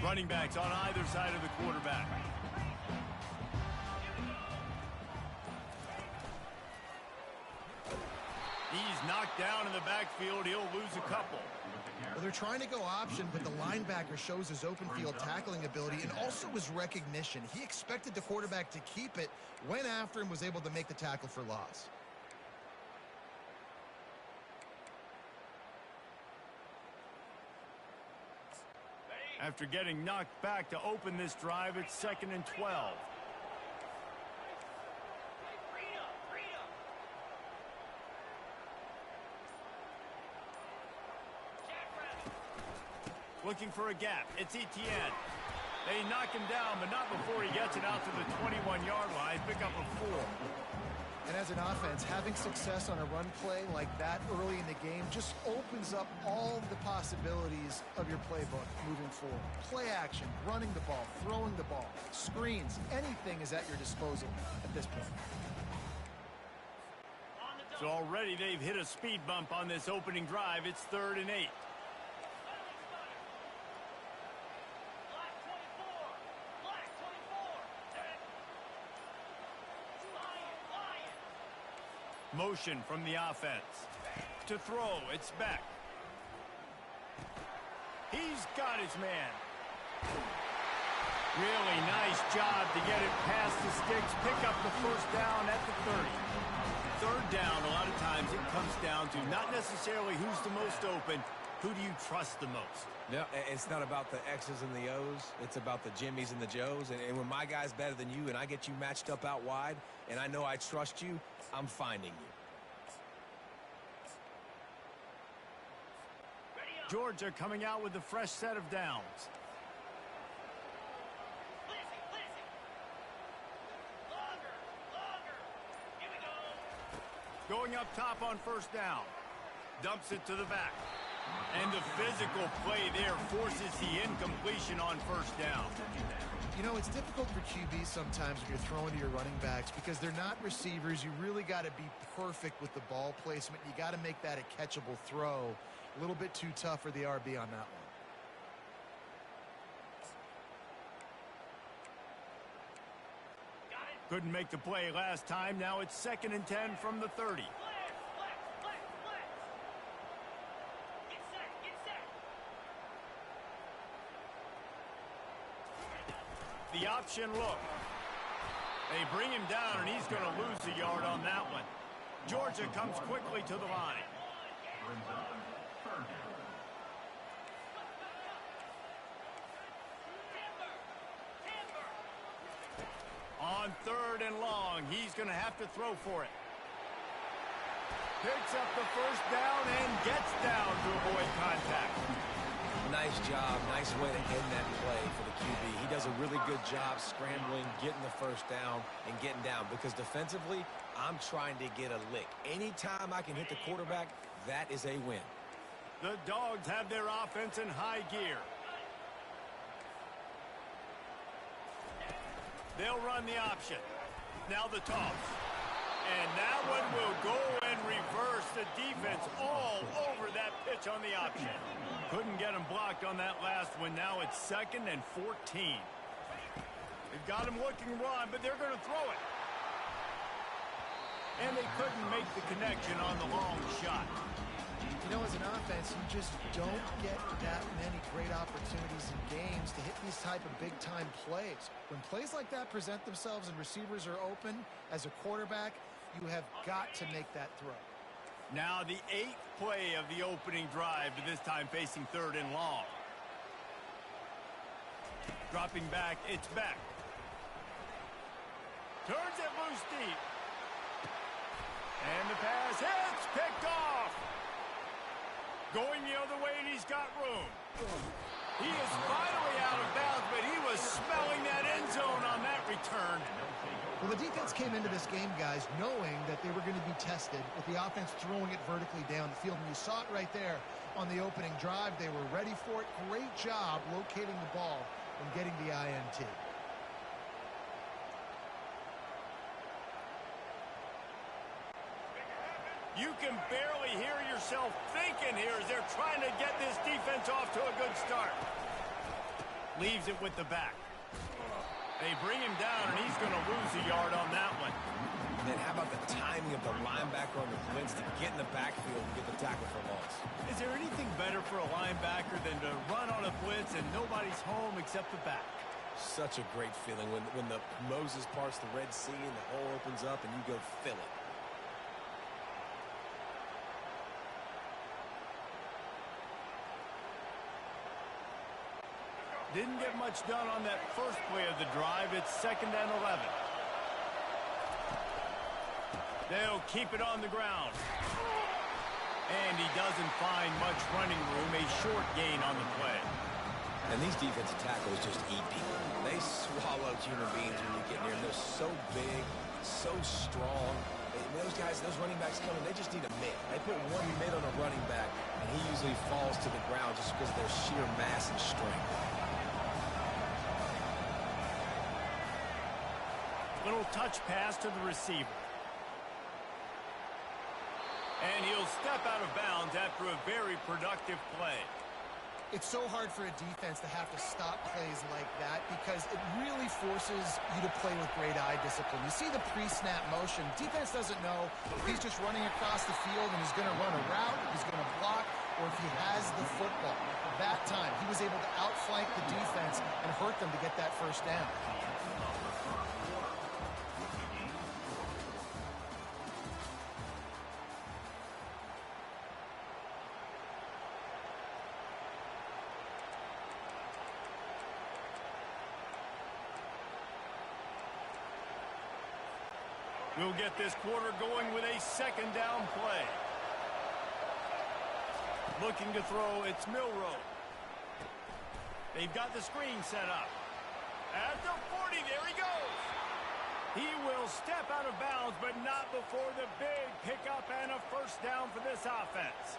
Running backs on either side of the quarterback. He's knocked down in the backfield. He'll lose a couple. Well, they're trying to go option, but the linebacker shows his open field tackling ability and also his recognition. He expected the quarterback to keep it, went after him, was able to make the tackle for loss. After getting knocked back to open this drive, it's 2nd and 12. Looking for a gap. It's Etienne. They knock him down, but not before he gets it out to the 21-yard line. Pick up a 4. And as an offense, having success on a run play like that early in the game just opens up all the possibilities of your playbook moving forward. Play action, running the ball, throwing the ball, screens, anything is at your disposal at this point. So already they've hit a speed bump on this opening drive. It's 3rd and 8. Motion from the offense. To throw, it's Beck. He's got his man. Really nice job to get it past the sticks. Pick up the first down at the 30. 3rd down, a lot of times it comes down to not necessarily who's the most open, who do you trust the most? No, it's not about the X's and the O's. It's about the Jimmys and the Joes. And when my guy's better than you and I get you matched up out wide and I know I trust you, I'm finding you. Georgia coming out with a fresh set of downs. Going up top on 1st down. Dumps it to the back. And the physical play there forces the incompletion on 1st down. You know, it's difficult for QBs sometimes when you're throwing to your running backs because they're not receivers. You really got to be perfect with the ball placement. You got to make that a catchable throw. A little bit too tough for the RB on that one. Couldn't make the play last time. Now it's 2nd and 10 from the 30. The option look. They bring him down, and he's going to lose a yard on that one. Georgia comes quickly to the line. On 3rd and long, he's going to have to throw for it. Picks up the first down and gets down to avoid contact. Nice job. Nice way to end that play for the QB. He does a really good job scrambling, getting the first down, and getting down. Because defensively, I'm trying to get a lick. Anytime I can hit the quarterback, that is a win. The Dogs have their offense in high gear. They'll run the option. Now the toss. And that one will go and reverse. The defense all over that pitch on the option. Couldn't get him blocked on that last one. Now it's 2nd and 14. They've got him looking run, but they're going to throw it. And they couldn't make the connection on the long shot. You know, as an offense, you just don't get that many great opportunities in games to hit these type of big-time plays. When plays like that present themselves and receivers are open, as a quarterback, you have got to make that throw. Now the 8th play of the opening drive, but this time facing 3rd and long. Dropping back, it's Beck. Turns it loose deep. And the pass hits, picked off. Going the other way, and he's got room. He is finally out of bounds, but he was smelling that end zone on that return. Well, the defense came into this game, guys, knowing that they were going to be tested with the offense throwing it vertically down the field. And you saw it right there on the opening drive. They were ready for it. Great job locating the ball and getting the INT. You can barely hear yourself thinking here as they're trying to get this defense off to a good start. Leaves it with the back. They bring him down, and he's going to lose a yard on that one. And then how about the timing of the linebacker on the blitz to get in the backfield and get the tackle for loss? Is there anything better for a linebacker than to run on a blitz and nobody's home except the back? Such a great feeling when the Moses parts the Red Sea and the hole opens up and you go fill it. Didn't get much done on that first play of the drive. It's 2nd and 11. They'll keep it on the ground. And he doesn't find much running room. A short gain on the play. And these defensive tackles just eat people. They swallow human beings when you get near them. They're so big, so strong. Those guys, those running backs coming, they just need a mid. They put one mid on a running back, and he usually falls to the ground just because of their sheer mass and strength. Little touch pass to the receiver. And he'll step out of bounds after a very productive play. It's so hard for a defense to have to stop plays like that because it really forces you to play with great eye discipline. You see the pre-snap motion. Defense doesn't know if he's just running across the field and he's going to run a route, he's going to block, or if he has the football. That time, he was able to outflank the defense and hurt them to get that first down. We'll get this quarter going with a 2nd down play. Looking to throw, it's Milroe. They've got the screen set up. At the 40, there he goes. He will step out of bounds, but not before the big pickup and a first down for this offense.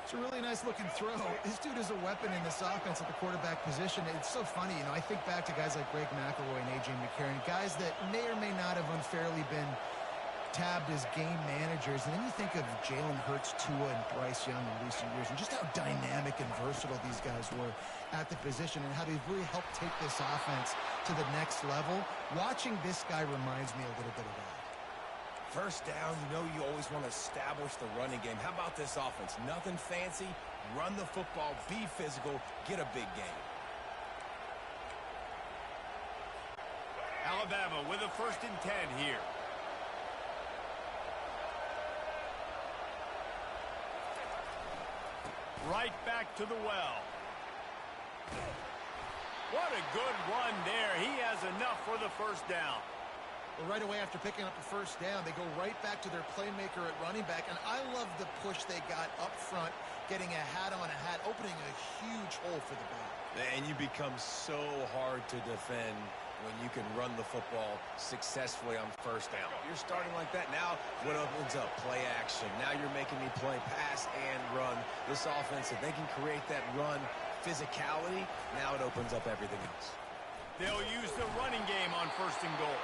It's a really nice looking throw. This dude is a weapon in this offense at the quarterback position. It's so funny, you know, I think back to guys like Greg McElroy and A.J. McCarron, guys that may or may not have unfairly been tabbed as game managers, and then you think of Jalen Hurts, Tua, and Bryce Young in recent years, and just how dynamic and versatile these guys were at the position and how they've really helped take this offense to the next level. Watching this guy reminds me a little bit of that. First down, you know you always want to establish the running game. How about this offense? Nothing fancy. Run the football, be physical, get a big game. Alabama with a 1st and 10 here. Right back to the well. What a good run there. He has enough for the first down. Well, right away after picking up the first down, they go right back to their playmaker at running back. And I love the push they got up front, getting a hat on a hat, opening a huge hole for the back. And you become so hard to defend when you can run the football successfully on first down. You're starting like that. Now, what opens up? Play action. Now you're making me play pass and run. This offense, if they can create that run physicality, now it opens up everything else. They'll use the running game on 1st and goal.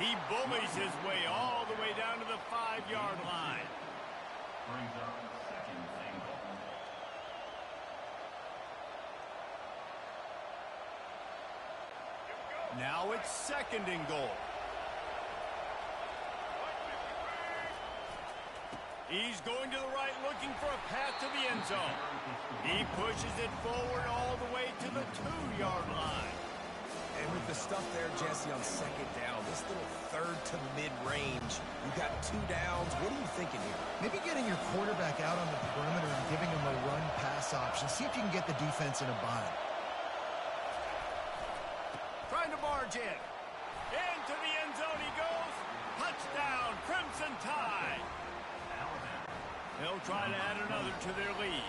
He bullies his way all the way down to the 5-yard line. Brings up 2nd and goal. Now it's 2nd and goal. He's going to the right, looking for a path to the end zone. He pushes it forward all the way to the 2-yard line. And with the stuff there, Jesse, on 2nd down, this little 3rd to mid-range, you got 2 downs. What are you thinking here? Maybe getting your quarterback out on the perimeter and giving him a run-pass option. See if you can get the defense in a bind. Trying to barge in. Into the end zone he goes. Touchdown, Crimson Tide. They'll try to add another to their lead.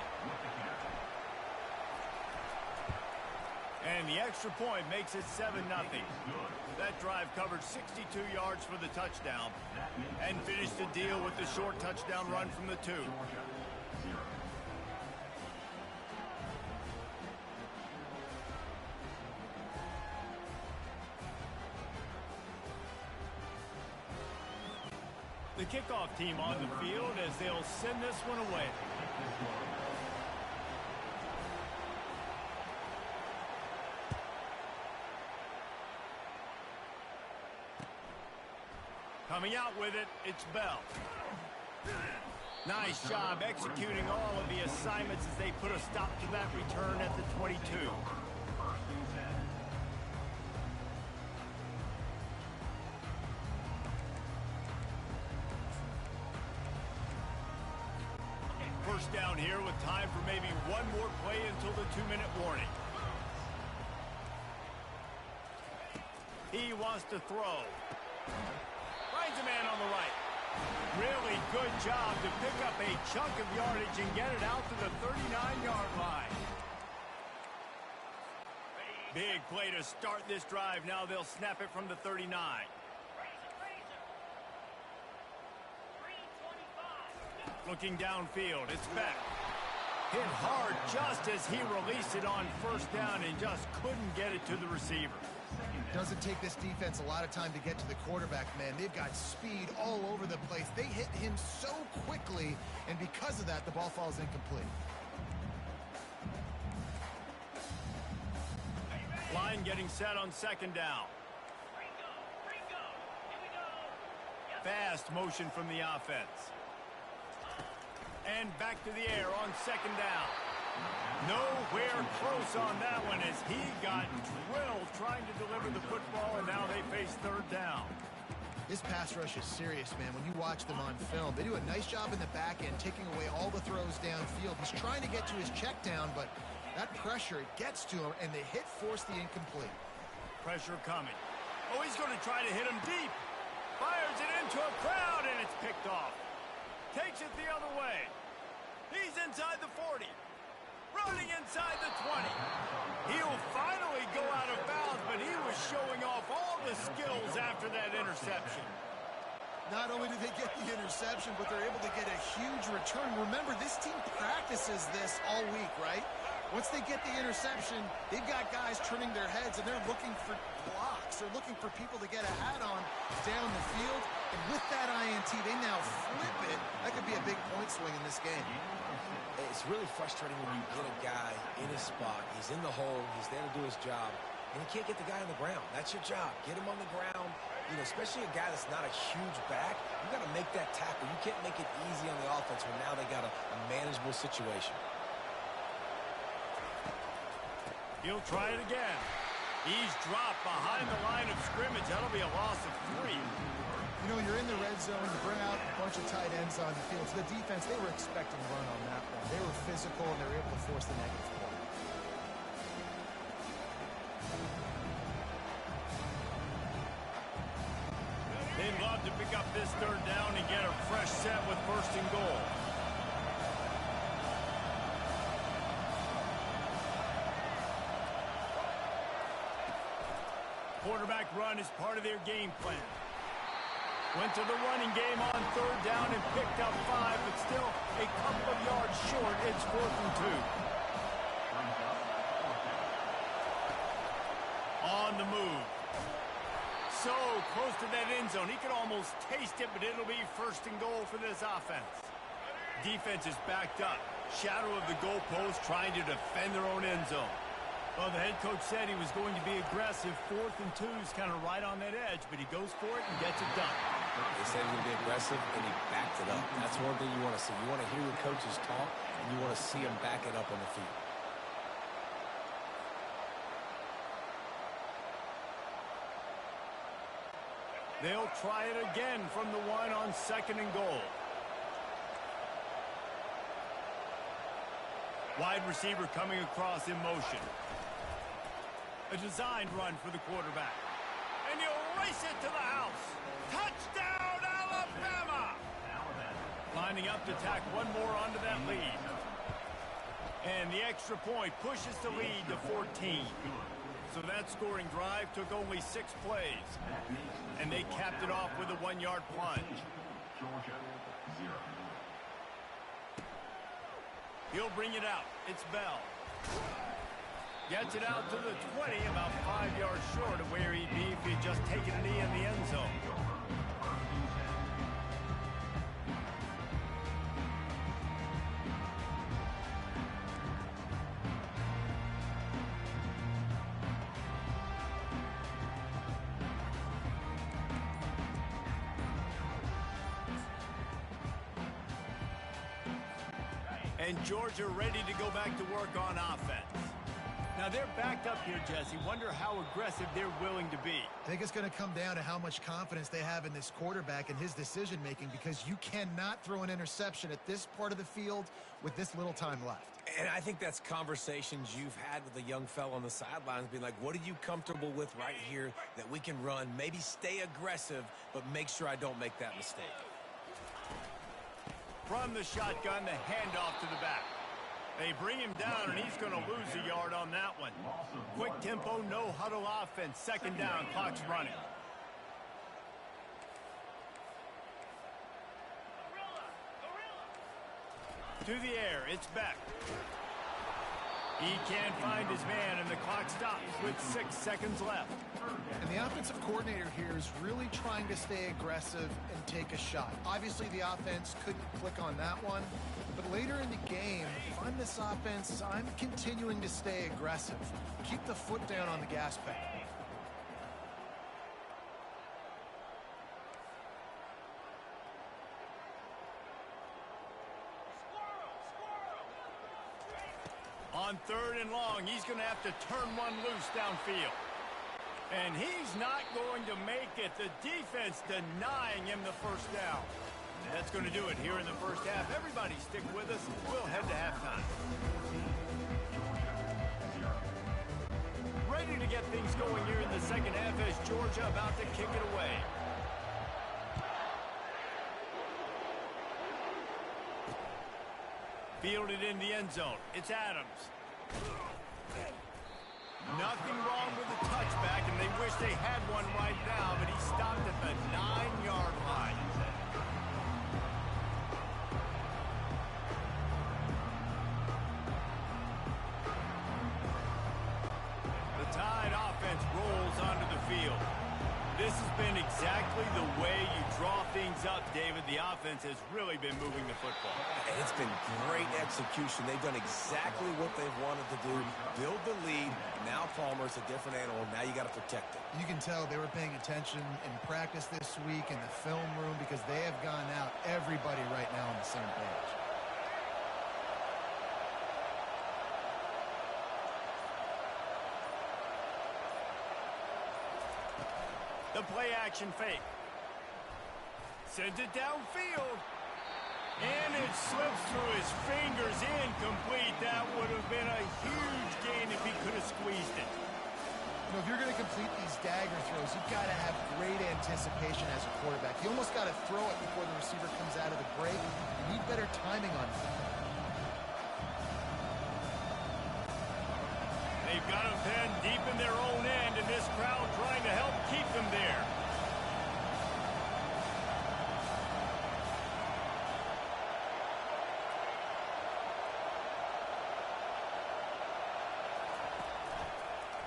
And the extra point makes it 7-0. That drive covered 62 yards for the touchdown and finished the deal with the short touchdown run from the 2. The kickoff team on the field as they'll send this one away. Coming out with it, it's Bell. Nice job executing all of the assignments as they put a stop to that return at the 22. First down here with time for maybe one more play until the 2-minute warning. He wants to throw. Finds a man on the right. Really good job to pick up a chunk of yardage and get it out to the 39-yard line. Big play to start this drive. Now they'll snap it from the 39. Looking downfield, it's Beck. Hit hard just as he released it on first down and just couldn't get it to the receiver. Doesn't take this defense a lot of time to get to the quarterback, man. They've got speed all over the place. They hit him so quickly, and because of that, the ball falls incomplete. Line getting set on second down. Fast motion from the offense. And back to the air on second down. Nowhere close on that one as he got drilled trying to deliver the football, and now they face third down. This pass rush is serious, man. When you watch them on film, they do a nice job in the back end, taking away all the throws downfield. He's trying to get to his check down, but that pressure gets to him, and the hit forced the incomplete. Pressure coming. Oh, he's going to try to hit him deep. Fires it into a crowd, and it's picked off. Takes it the other way. He's inside the 40. Running inside the 20. He'll finally go out of bounds, but he was showing off all the skills after that interception. Not only do they get the interception, but they're able to get a huge return. Remember, this team practices this all week, right? Once they get the interception, they've got guys turning their heads, and they're looking for blocks. They're looking for people to get a hat on down the field. And with that INT, they now flip it. That could be a big point swing in this game. It's really frustrating when you get a guy in his spot. He's in the hole. He's there to do his job. And you can't get the guy on the ground. That's your job. Get him on the ground. You know, especially a guy that's not a huge back. You got to make that tackle. You can't make it easy on the offense when now they got a manageable situation. He'll try it again. He's dropped behind the line of scrimmage. That'll be a loss of 3. You know, you're in the red zone, you bring out a bunch of tight ends on the field. So the defense, they were expecting run on that one. They were physical, and they were able to force the negative play. They'd love to pick up this third down and get a fresh set with first and goal. Quarterback run is part of their game plan. Went to the running game on third down and picked up 5, but still a couple of yards short. It's 4th and 2. On the move. So close to that end zone. He could almost taste it, but it'll be first and goal for this offense. Defense is backed up. Shadow of the goalpost trying to defend their own end zone. Well, the head coach said he was going to be aggressive. 4th and 2 is kind of right on that edge, but he goes for it and gets it done. They said he was going to be aggressive, and he backed it up. That's one thing you want to see. You want to hear your coaches talk, and you want to see them back it up on the field. They'll try it again from the 1 on 2nd and goal. Wide receiver coming across in motion. A designed run for the quarterback. And he'll race it to the house. Touchdown, Alabama! Lining up to tack one more onto that lead. And the extra point pushes the lead to 14. So that scoring drive took only 6 plays. And they capped it off with a 1-yard plunge. Georgia, 0. He'll bring it out. It's Bell. Gets it out to the 20, about 5 yards short of where he'd be if he'd just taken a knee in the end zone. And Georgia ready to go back to work on offense. Now they're backed up here, Jesse. Wonder how aggressive they're willing to be. I think it's going to come down to how much confidence they have in this quarterback and his decision-making, because you cannot throw an interception at this part of the field with this little time left. And I think that's conversations you've had with a young fellow on the sidelines, being like, what are you comfortable with right here that we can run? Maybe stay aggressive, but make sure I don't make that mistake. From the shotgun, the handoff to the back. They bring him down, and he's going to lose a yard on that one. Quick tempo, no huddle offense. Second down, clock's running. To the air, it's Beck. He can't find his man, and the clock stops with 6 seconds left. And the offensive coordinator here is really trying to stay aggressive and take a shot. Obviously, the offense couldn't click on that one, but later in the game, if I'm this offense, I'm continuing to stay aggressive. Keep the foot down on the gas pedal. On 3rd and long, he's going to have to turn one loose downfield. And he's not going to make it. The defense denying him the first down. That's going to do it here in the first half. Everybody stick with us. We'll head to halftime. Ready to get things going here in the second half as Georgia about to kick it away. Fielded in the end zone. It's Adams. Nothing wrong with the touchback, and they wish they had one right now, but he stopped at the 9-yard line. The Tide offense rolls onto the field. This has been exactly the way you draw things up, David. The offense has really been moving the football. And it's been great execution. They've done exactly what they've wanted to do. Build the lead. Now Palmer's a different animal. Now you got to protect it. You can tell they were paying attention in practice this week in the film room, because they have gone out, everybody right now on the same page. The play-action fake. Sends it downfield. And it slips through his fingers, incomplete. That would have been a huge gain if he could have squeezed it. You know, if you're going to complete these dagger throws, you've got to have great anticipation as a quarterback. You almost got to throw it before the receiver comes out of the break. You need better timing on it. They've got them pinned deep in their own end, and this crowd trying to help keep them there.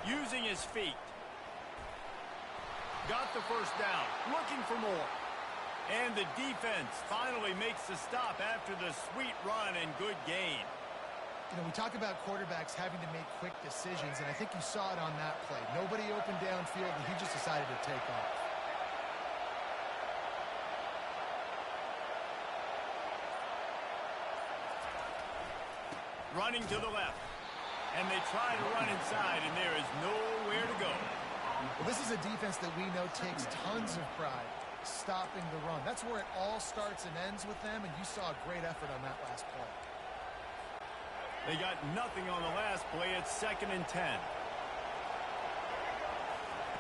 Using his feet. Got the first down. Looking for more. And the defense finally makes the stop after the sweet run and good gain. You know, we talk about quarterbacks having to make quick decisions, and I think you saw it on that play. Nobody opened downfield, and he just decided to take off. Running to the left. And they try to run inside, and there is nowhere to go. Well, this is a defense that we know takes tons of pride stopping the run. That's where it all starts and ends with them, and you saw a great effort on that last play. They got nothing on the last play. It's 2nd and 10.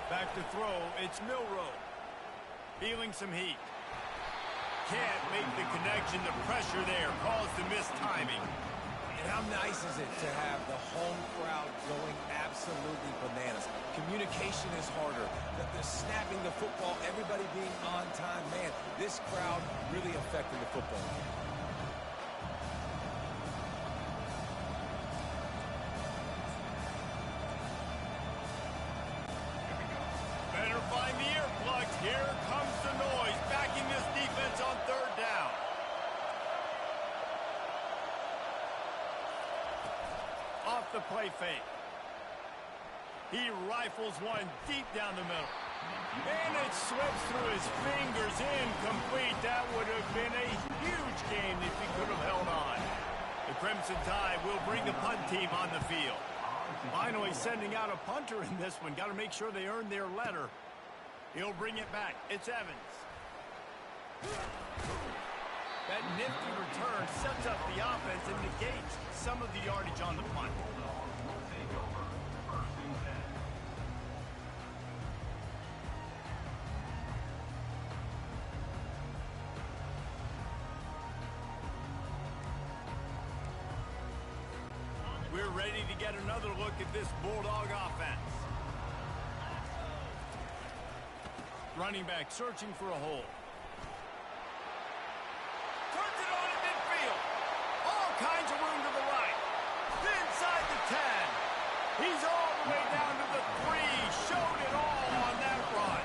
Back to throw. It's Milroe. Feeling some heat. Can't make the connection. The pressure there caused the missed timing. And how nice is it to have the home crowd going absolutely bananas? Communication is harder. The snapping the football, everybody being on time. Man, this crowd really affecting the football game. Better find the earplugs. Here comes the noise. Backing this defense on 3rd down. Off the play fake. He rifles one deep down the middle. And it slips through his fingers, incomplete. That would have been a huge gain if he could have held on. The Crimson Tide will bring the punt team on the field. Finally sending out a punter in this one. Got to make sure they earn their letter. He'll bring it back. It's Evans. That nifty return sets up the offense and negates some of the yardage on the punt. We're ready to get another look at this Bulldog offense. Running back searching for a hole. Turns it on in midfield. All kinds of room to the right. Inside the 10. He's all the way down to the 3. Showed it all on that run.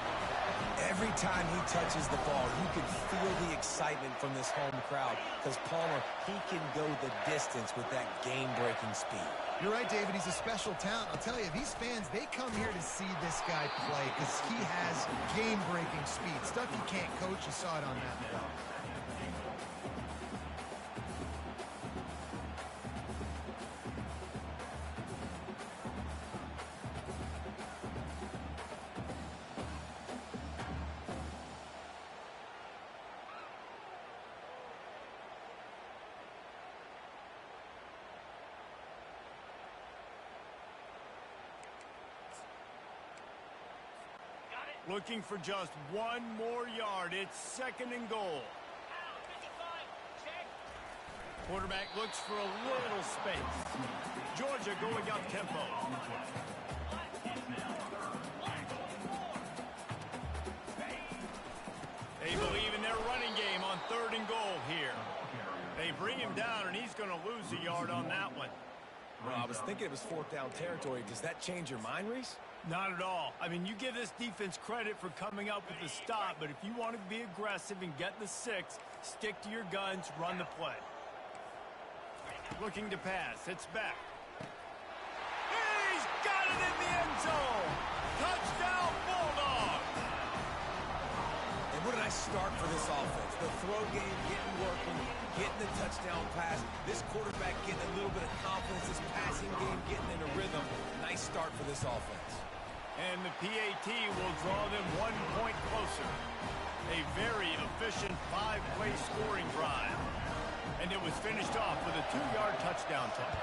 Every time he touches the ball, you can feel the excitement from this home crowd because Palmer, he can go the distance with that game-breaking speed. You're right, David. He's a special talent. I'll tell you, these fans, they come here to see this guy play because he has game-breaking speed. Stuff you can't coach. You saw it on that play. Looking for just one more yard. It's 2nd and goal. Quarterback looks for a little space. Georgia going up tempo. They believe in their running game on 3rd and goal here. They bring him down, and he's going to lose a yard on that one. Well, I was thinking it was 4th down territory. Does that change your mind, Reese? Not at all. I mean, you give this defense credit for coming up with the stop, but if you want to be aggressive and get the 6, stick to your guns, run the play. Looking to pass. It's back. He's got it in the end zone. Touchdown, Bulldogs. And what a nice start for this offense. The throw game getting working, getting the touchdown pass. This quarterback getting a little bit of confidence. This passing game getting in a rhythm. Nice start for this offense. And the PAT will draw them 1 point closer. A very efficient 5-play scoring drive. And it was finished off with a 2-yard touchdown toss.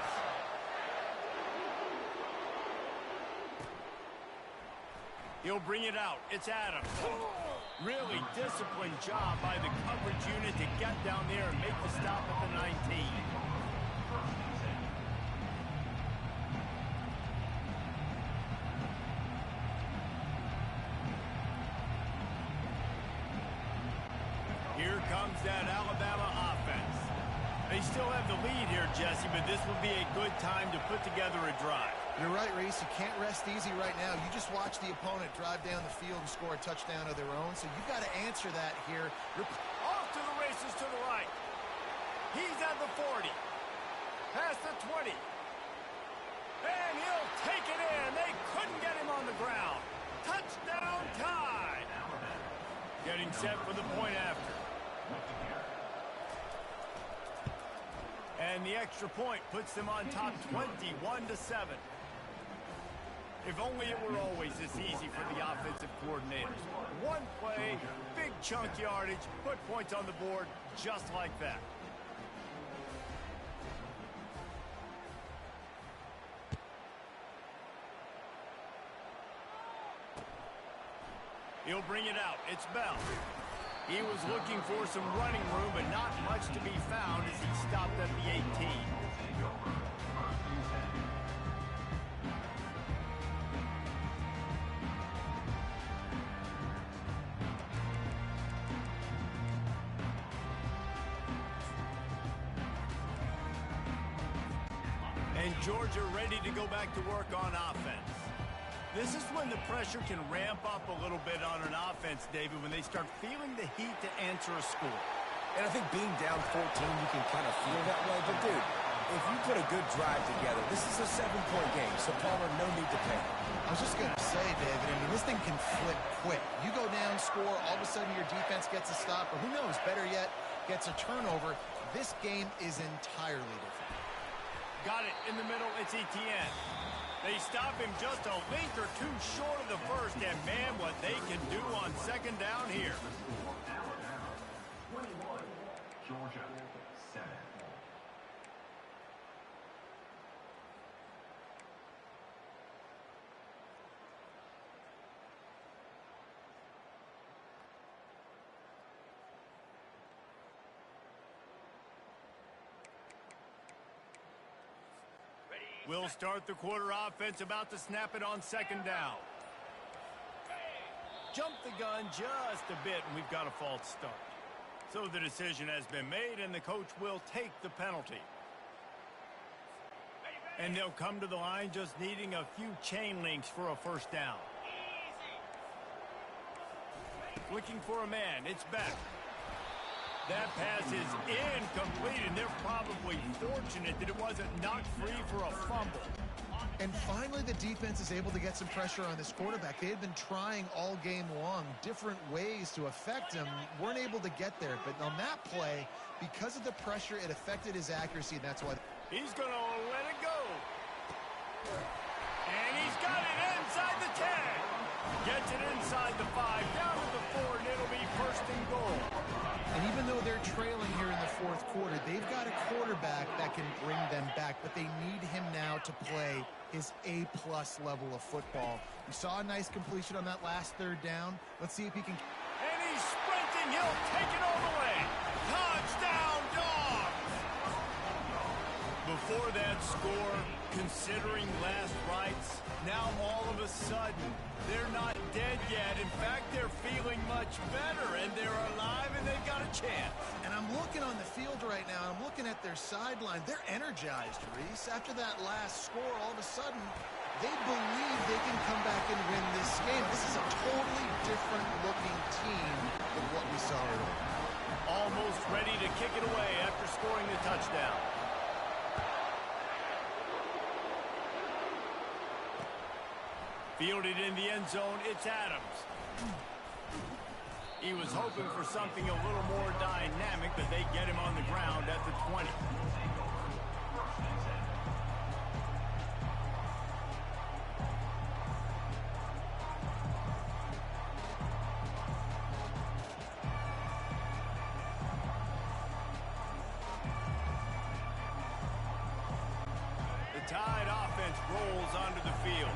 He'll bring it out. It's Adams. Really disciplined job by the coverage unit to get down there and make the stop at the 19. Here comes that Alabama offense. They still have the lead here, Jesse, but this will be a good time to put together a drive. You're right, Reese. You can't rest easy right now. You just watch the opponent drive down the field and score a touchdown of their own, so you've got to answer that here. Off to the races to the right. He's at the 40. Past the 20. And he'll take it in. They couldn't get him on the ground. Touchdown Tide. Getting set for the point after. And the extra point puts them on top 21-7. If only it were always this easy for the offensive coordinators. One play, big chunk yardage, put points on the board just like that. He'll bring it out. It's Bell. He was looking for some running room, but not much to be found as he stopped at the 18. And Georgia ready to go back to work on offense. This is when the pressure can ramp up a little bit on an offense, David, when they start feeling the heat to answer a score. And I think being down 14, you can kind of feel that way. But, dude, if you put a good drive together, this is a 7-point game, so Palmer, no need to panic. I was just going to say, David, I mean, this thing can flip quick. You go down, score, all of a sudden your defense gets a stop, or who knows, better yet, gets a turnover. This game is entirely different. Got it in the middle. It's Etienne. They stop him just a link or two short of the first, and man, what they can do on second down here. Alabama, 21. Georgia, 7. We'll start the quarter offense, about to snap it on second down. Jump the gun just a bit, and we've got a false start. So the decision has been made, and the coach will take the penalty. And they'll come to the line just needing a few chain links for a first down. Looking for a man. It's back. That pass is incomplete, and they're probably fortunate that it wasn't knocked free for a fumble. And finally, the defense is able to get some pressure on this quarterback. They had been trying all game long different ways to affect him, weren't able to get there. But on that play, because of the pressure, it affected his accuracy, and that's why. He's going to let it go. And he's got it inside the 10. Gets it inside the 5, down to the 4, and it'll be first and goal. And even though they're trailing here in the fourth quarter, they've got a quarterback that can bring them back, but they need him now to play his A-plus level of football. We saw a nice completion on that last third down. Let's see if he can. And he's sprinting. He'll take it all the way. Touchdown, Dogs! Before that score, considering last rites, now all of a sudden, they're not dead yet. In fact, they're feeling much better, and they're alive, and they've got a chance. And I'm looking on the field right now, and I'm looking at their sideline. They're energized, Reese. After that last score, all of a sudden, they believe they can come back and win this game. This is a totally different-looking team than what we saw earlier. Almost ready to kick it away after scoring the touchdown. Fielded in the end zone, it's Adams. He was hoping for something a little more dynamic, but they get him on the ground at the 20. The Tide offense rolls onto the field.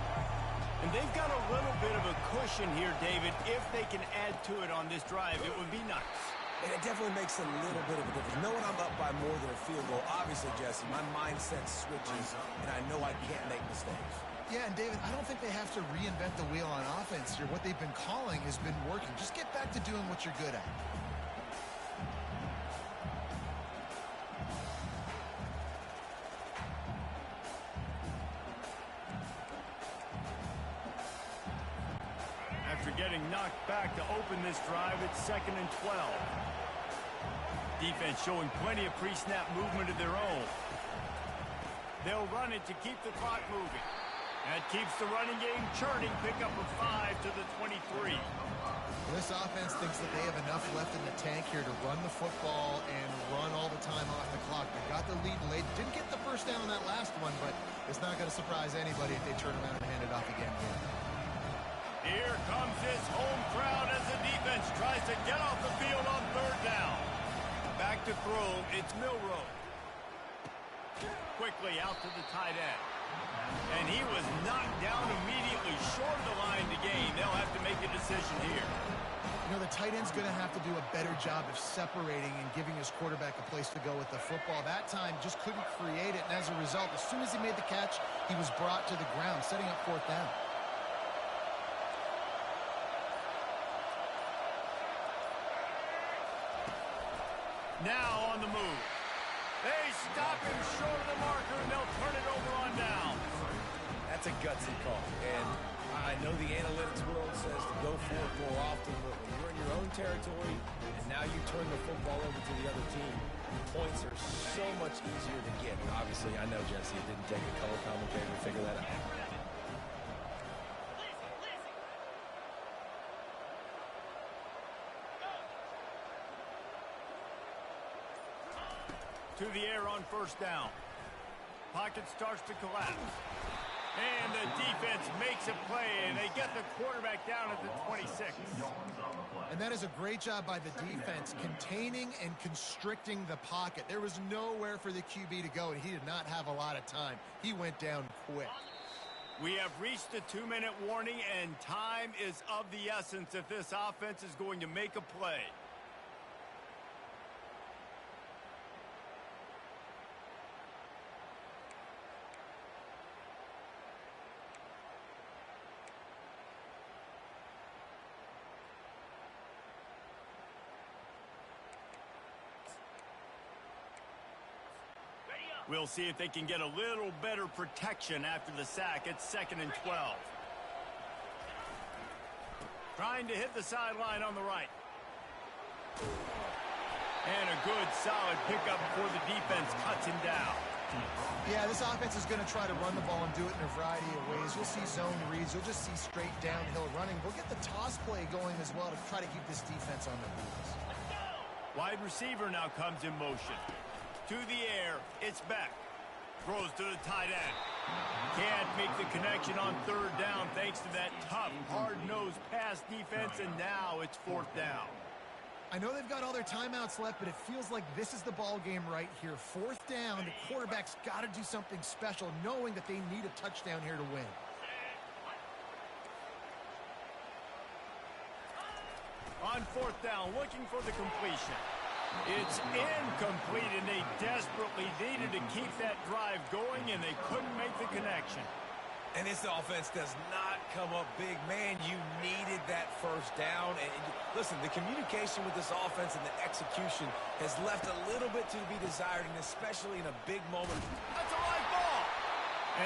And they've got a little bit of a cushion here, David. If they can add to it on this drive, it would be nice. And it definitely makes a little bit of a difference. Knowing I'm up by more than a field goal, obviously, Jesse, my mindset switches, and I know I can't make mistakes. Yeah, and David, I don't think they have to reinvent the wheel on offense here. What they've been calling has been working. Just get back to doing what you're good at. After getting knocked back to open this drive, it's 2nd and 12. Defense showing plenty of pre-snap movement of their own. They'll run it to keep the clock moving. That keeps the running game churning. Pick up a 5 to the 23. This offense thinks that they have enough left in the tank here to run the football and run all the time off the clock. They got the lead late. Didn't get the first down on that last one, but it's not going to surprise anybody if they turn around and hand it off again here. Here comes this home crowd as the defense tries to get off the field on third down. Back to throw, it's Milroe. Quickly out to the tight end. And he was knocked down immediately short of the line to gain. They'll have to make a decision here. You know, the tight end's going to have to do a better job of separating and giving his quarterback a place to go with the football. That time just couldn't create it, and as a result, as soon as he made the catch, he was brought to the ground, setting up fourth down. Now on the move. They stop him short of the marker, and they'll turn it over on down. That's a gutsy call. And I know the analytics world says to go for it more often, but when you're in your own territory and now you turn the football over to the other team, points are so much easier to get. And obviously, I know, Jesse, it didn't take a color commentator to figure that out. To the air on first down. Pocket starts to collapse. And the defense makes a play, and they get the quarterback down at the 26. And that is a great job by the defense, containing and constricting the pocket. There was nowhere for the QB to go, and he did not have a lot of time. He went down quick. We have reached the 2-minute warning, and time is of the essence if this offense is going to make a play. We'll see if they can get a little better protection after the sack. It's 2nd and 12. Trying to hit the sideline on the right. And a good, solid pickup before the defense cuts him down. Yeah, this offense is going to try to run the ball and do it in a variety of ways. You'll see zone reads. You'll just see straight downhill running. We'll get the toss play going as well to try to keep this defense on their heels. Wide receiver now comes in motion. To the air, it's back. Throws to the tight end. Can't make the connection on 3rd down thanks to that tough, hard-nosed pass defense, and now it's 4th down. I know they've got all their timeouts left, but it feels like this is the ball game right here. 4th down, the quarterback's got to do something special, knowing that they need a touchdown here to win. On 4th down, looking for the completion. It's incomplete, and they desperately needed to keep that drive going, and they couldn't make the connection. And this offense does not come up big. Man, you needed that 1st down. And listen, the communication with this offense and the execution has left a little bit to be desired, and especially in a big moment. That's a right ball.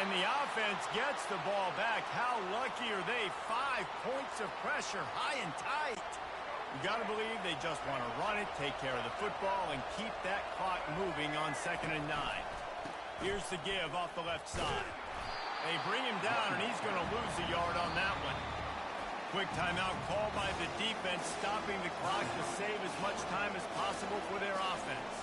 And the offense gets the ball back. How lucky are they? 5 points of pressure, high and tight. You got to believe they just want to run it, take care of the football, and keep that clock moving on 2nd and 9. Here's the give off the left side. They bring him down, and he's going to lose a yard on that one. Quick timeout called by the defense, stopping the clock to save as much time as possible for their offense.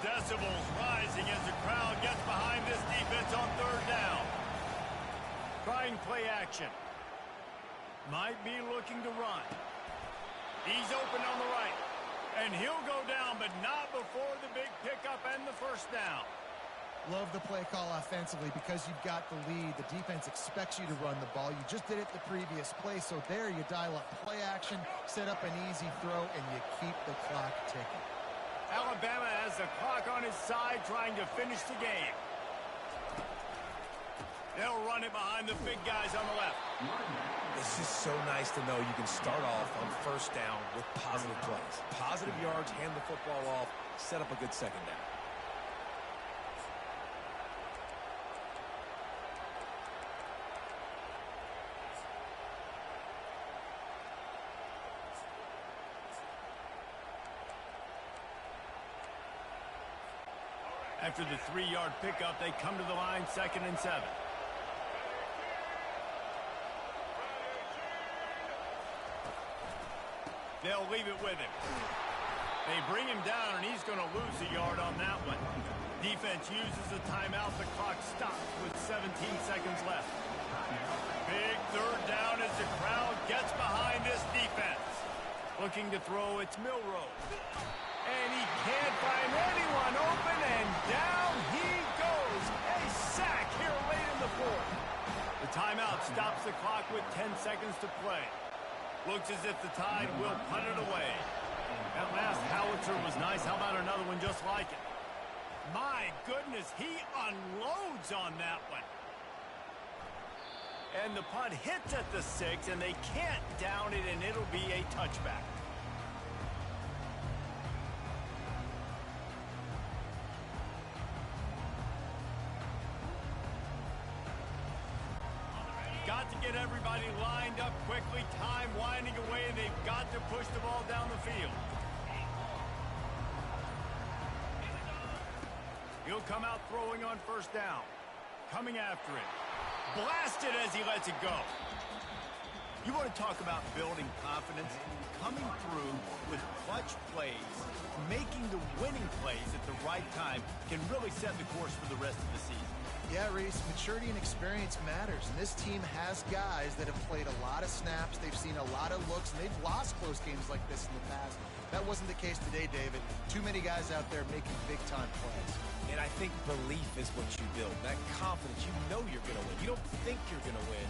Decibels rising as the crowd gets behind this defense on 3rd down. Trying play action. Might be looking to run. He's open on the right. And he'll go down, but not before the big pickup and the 1st down. Love the play call offensively because you've got the lead. The defense expects you to run the ball. You just did it the previous play, so there you dial up play action, set up an easy throw, and you keep the clock ticking. Alabama has the clock on his side, trying to finish the game. They'll run it behind the big guys on the left. It's just so nice to know you can start off on 1st down with positive plays. Positive yards, hand the football off, set up a good 2nd down. After the 3-yard pickup, they come to the line 2nd and 7. They'll leave it with him. They bring him down, and he's going to lose a yard on that one. Defense uses a timeout. The clock stops with 17 seconds left. Big 3rd down as the crowd gets behind this defense. Looking to throw, it's Milroe. And he can't find anyone open, and down he goes. A sack here late in the 4th. The timeout stops the clock with 10 seconds to play. Looks as if the Tide will punt it away. That last howitzer was nice. How about another one just like it? My goodness, he unloads on that one. And the punt hits at the 6, and they can't down it, and it'll be a touchback. Got to get everybody lined up quickly. Time winding away. They've got to push the ball down the field. He'll come out throwing on 1st down. Coming after it. Blasted as he lets it go. You want to talk about building confidence? Coming through with clutch plays, making the winning plays at the right time can really set the course for the rest of the season. Yeah, Reese, maturity and experience matters. And this team has guys that have played a lot of snaps. They've seen a lot of looks, and they've lost close games like this in the past. That wasn't the case today, David. Too many guys out there making big-time plays. And I think belief is what you build. That confidence, you know you're going to win. You don't think you're going to win.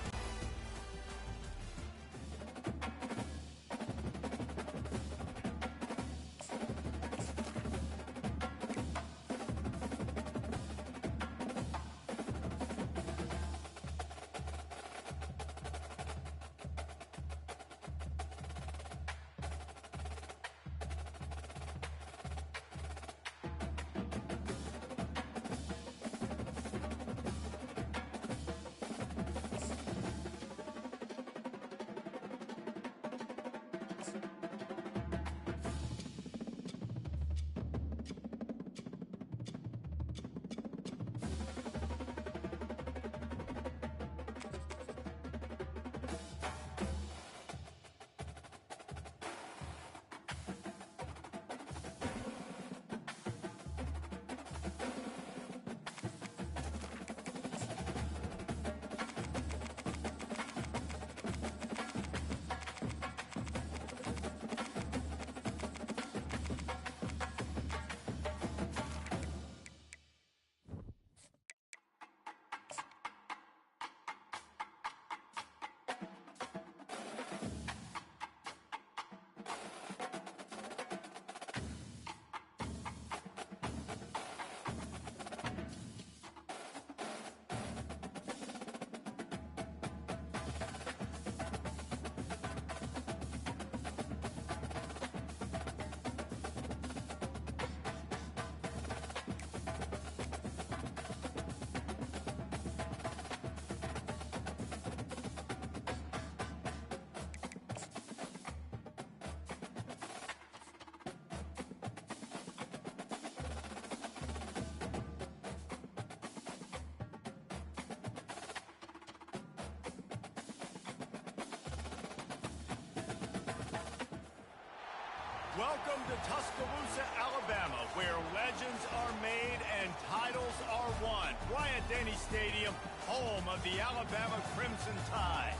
Welcome to Tuscaloosa, Alabama, where legends are made and titles are won. Bryant-Denny Stadium, home of the Alabama Crimson Tide.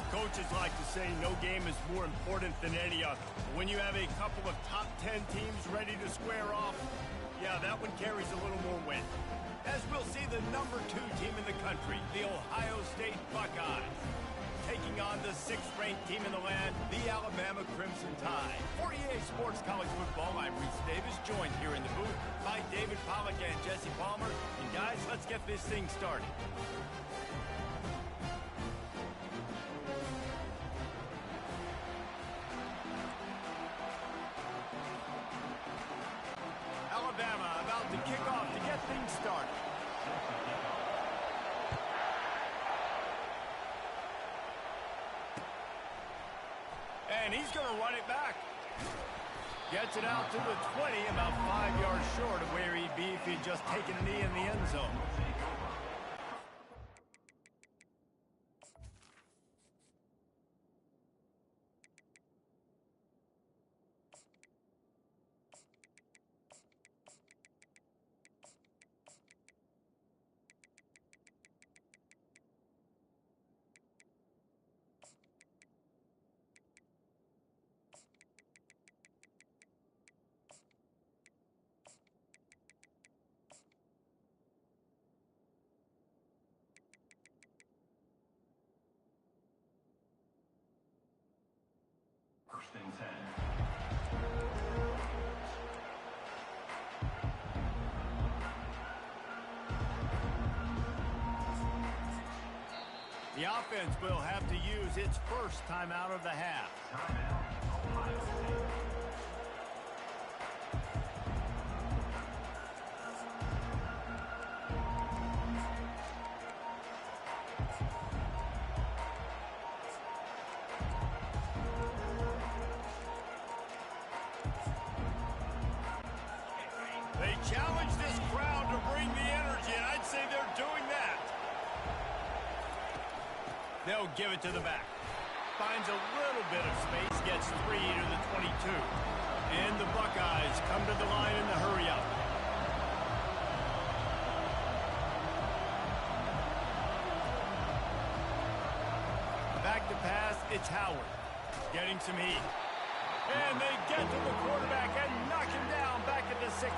Coaches like to say no game is more important than any other. When you have a couple of top 10 teams ready to square off, yeah, that one carries a little more weight. As we'll see the number 2 team in the country, the Ohio State Buckeyes, taking on the 6th-ranked team in the land, the Alabama Crimson Tide. For EA Sports College Football, I'm Reese Davis, joined here in the booth by David Pollack and Jesse Palmer. And guys, let's get this thing started. Alabama about to kick off to get things started. And he's going to run it back. Gets it out to the 20, about 5 yards short of where he'd be if he'd just taken a knee in the end zone. First and 10. The offense will have to use its first timeout of the half. Timeout, Ohio State. They challenge this crowd to bring the energy, and I'd say they're doing that. They'll give it to the back. finds a little bit of space, gets 3 to the 22. And the Buckeyes come to the line in the hurry-up. Back to pass, it's Howard. Getting some heat. And they get to the quarterback and knock him down back at the 16.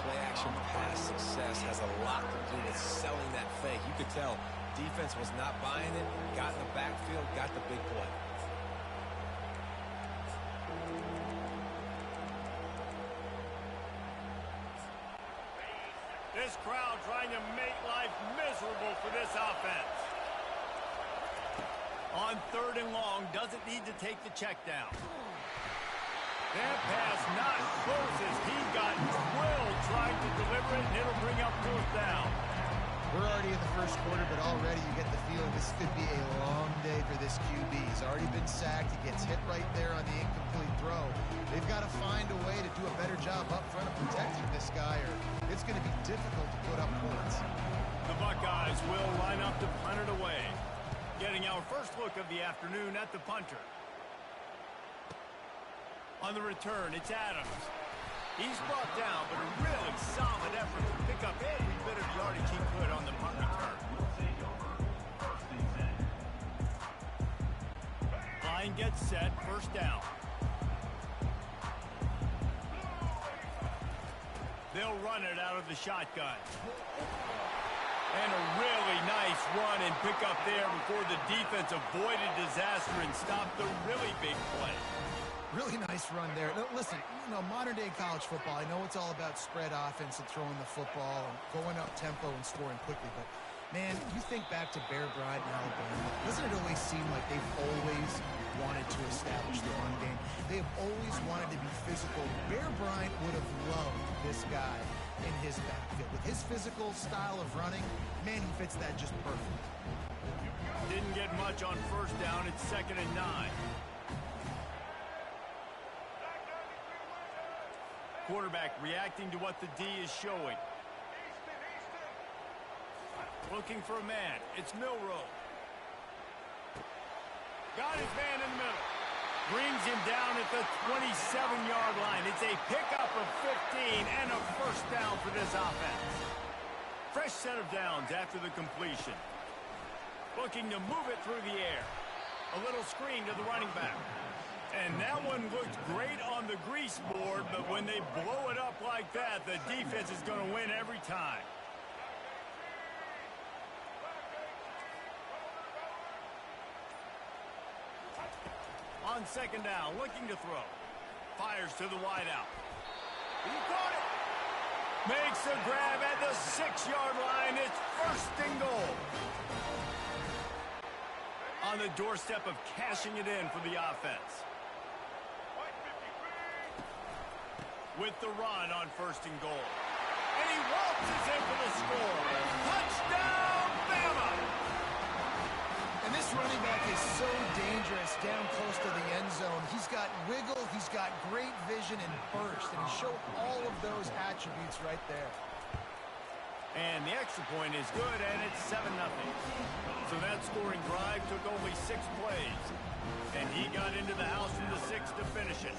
Play-action pass success has a lot to do with selling that fake. You could tell defense was not buying it, got in the backfield, got the big play. This crowd trying to make life miserable for this offense. On 3rd and long, doesn't need to take the check down. That pass not close as he got drilled trying to deliver it, and it'll bring up 4th down. We're already in the first quarter, but already you get the feeling this could be a long day for this QB. He's already been sacked. He gets hit right there on the incomplete throw. They've got to find a way to do a better job up front of protecting this guy, or it's going to be difficult to put up points. The Buckeyes will line up to punt it away. Getting our first look of the afternoon at the punter. On the return, it's Adams. He's brought down, but a really solid effort to pick up every bit of yardage he could on the punt return. Line gets set, 1st down. They'll run it out of the shotgun. And a really nice run and pick up there before the defense avoided disaster and stopped the really big play. Really nice run there. No, listen, modern-day college football, I know it's all about spread offense and throwing the football and going up tempo and scoring quickly, but, man, you think back to Bear Bryant in Alabama, doesn't it always seem like they've always wanted to establish the run game? They have always wanted to be physical. Bear Bryant would have loved this guy in his backfield. With his physical style of running, man, he fits that just perfect. Didn't get much on 1st down. It's 2nd and 9. Quarterback reacting to what the D is showing. Looking for a man. It's Milroe. Got his man in the middle. Brings him down at the 27-yard line. It's a pickup of 15 and a 1st down for this offense. Fresh set of downs after the completion. Looking to move it through the air. A little screen to the running back. And that one looked great on the grease board, but when they blow it up like that, the defense is going to win every time. On 2nd down, looking to throw. Fires to the wideout. He caught it. Makes a grab at the 6-yard line. It's 1st and goal. On the doorstep of cashing it in for the offense. With the run on 1st and goal. And he waltzes in for the score. Touchdown, Bama! And this running back is so dangerous down close to the end zone. He's got wiggle, he's got great vision and burst, and he showed all of those attributes right there. And the extra point is good, and it's 7-0. So that scoring drive took only 6 plays. And he got into the house from the 6 to finish it.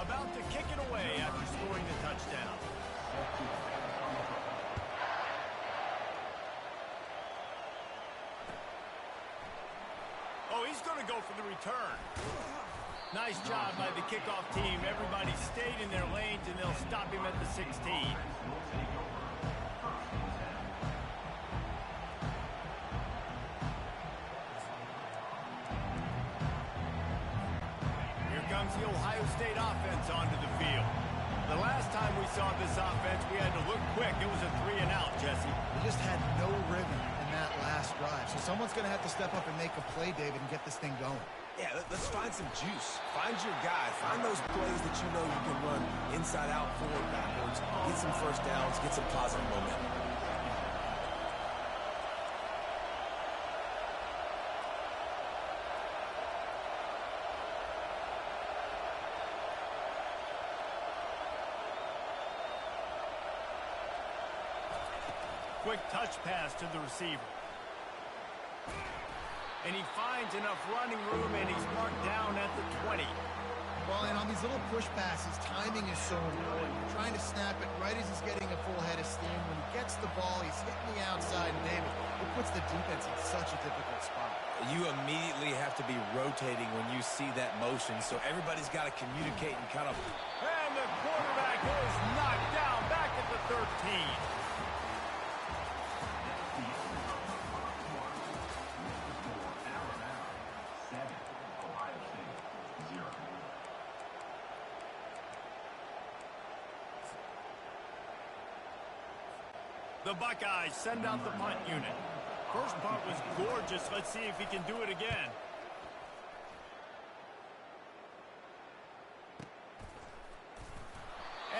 About to kick it away after scoring the touchdown. Oh, he's going to go for the return. Nice job by the kickoff team. Everybody stayed in their lanes, and they'll stop him at the 16. Here comes the Ohio State offense onto the field. The last time we saw this offense, we had to look quick. It was a 3-and-out, Jesse. They just had no rhythm in that last drive. So someone's going to have to step up and make a play, David, and get this thing going. Yeah, let's find some juice. Find your guy. Find those plays that you know you can run inside out, forward, backwards. Get some 1st downs. Get some positive momentum. quick touch pass to the receiver. And he finds enough running room, and he's marked down at the 20. Well, and on these little push passes, timing is so important. You're trying to snap it right as he's getting a full head of steam. When he gets the ball, he's hitting the outside, and David, it puts the defense in such a difficult spot. You immediately have to be rotating when you see that motion, so everybody's got to communicate and kind of... And the quarterback is knocked down back at the 13. The Buckeyes send out the punt unit. First punt was gorgeous. Let's see if he can do it again.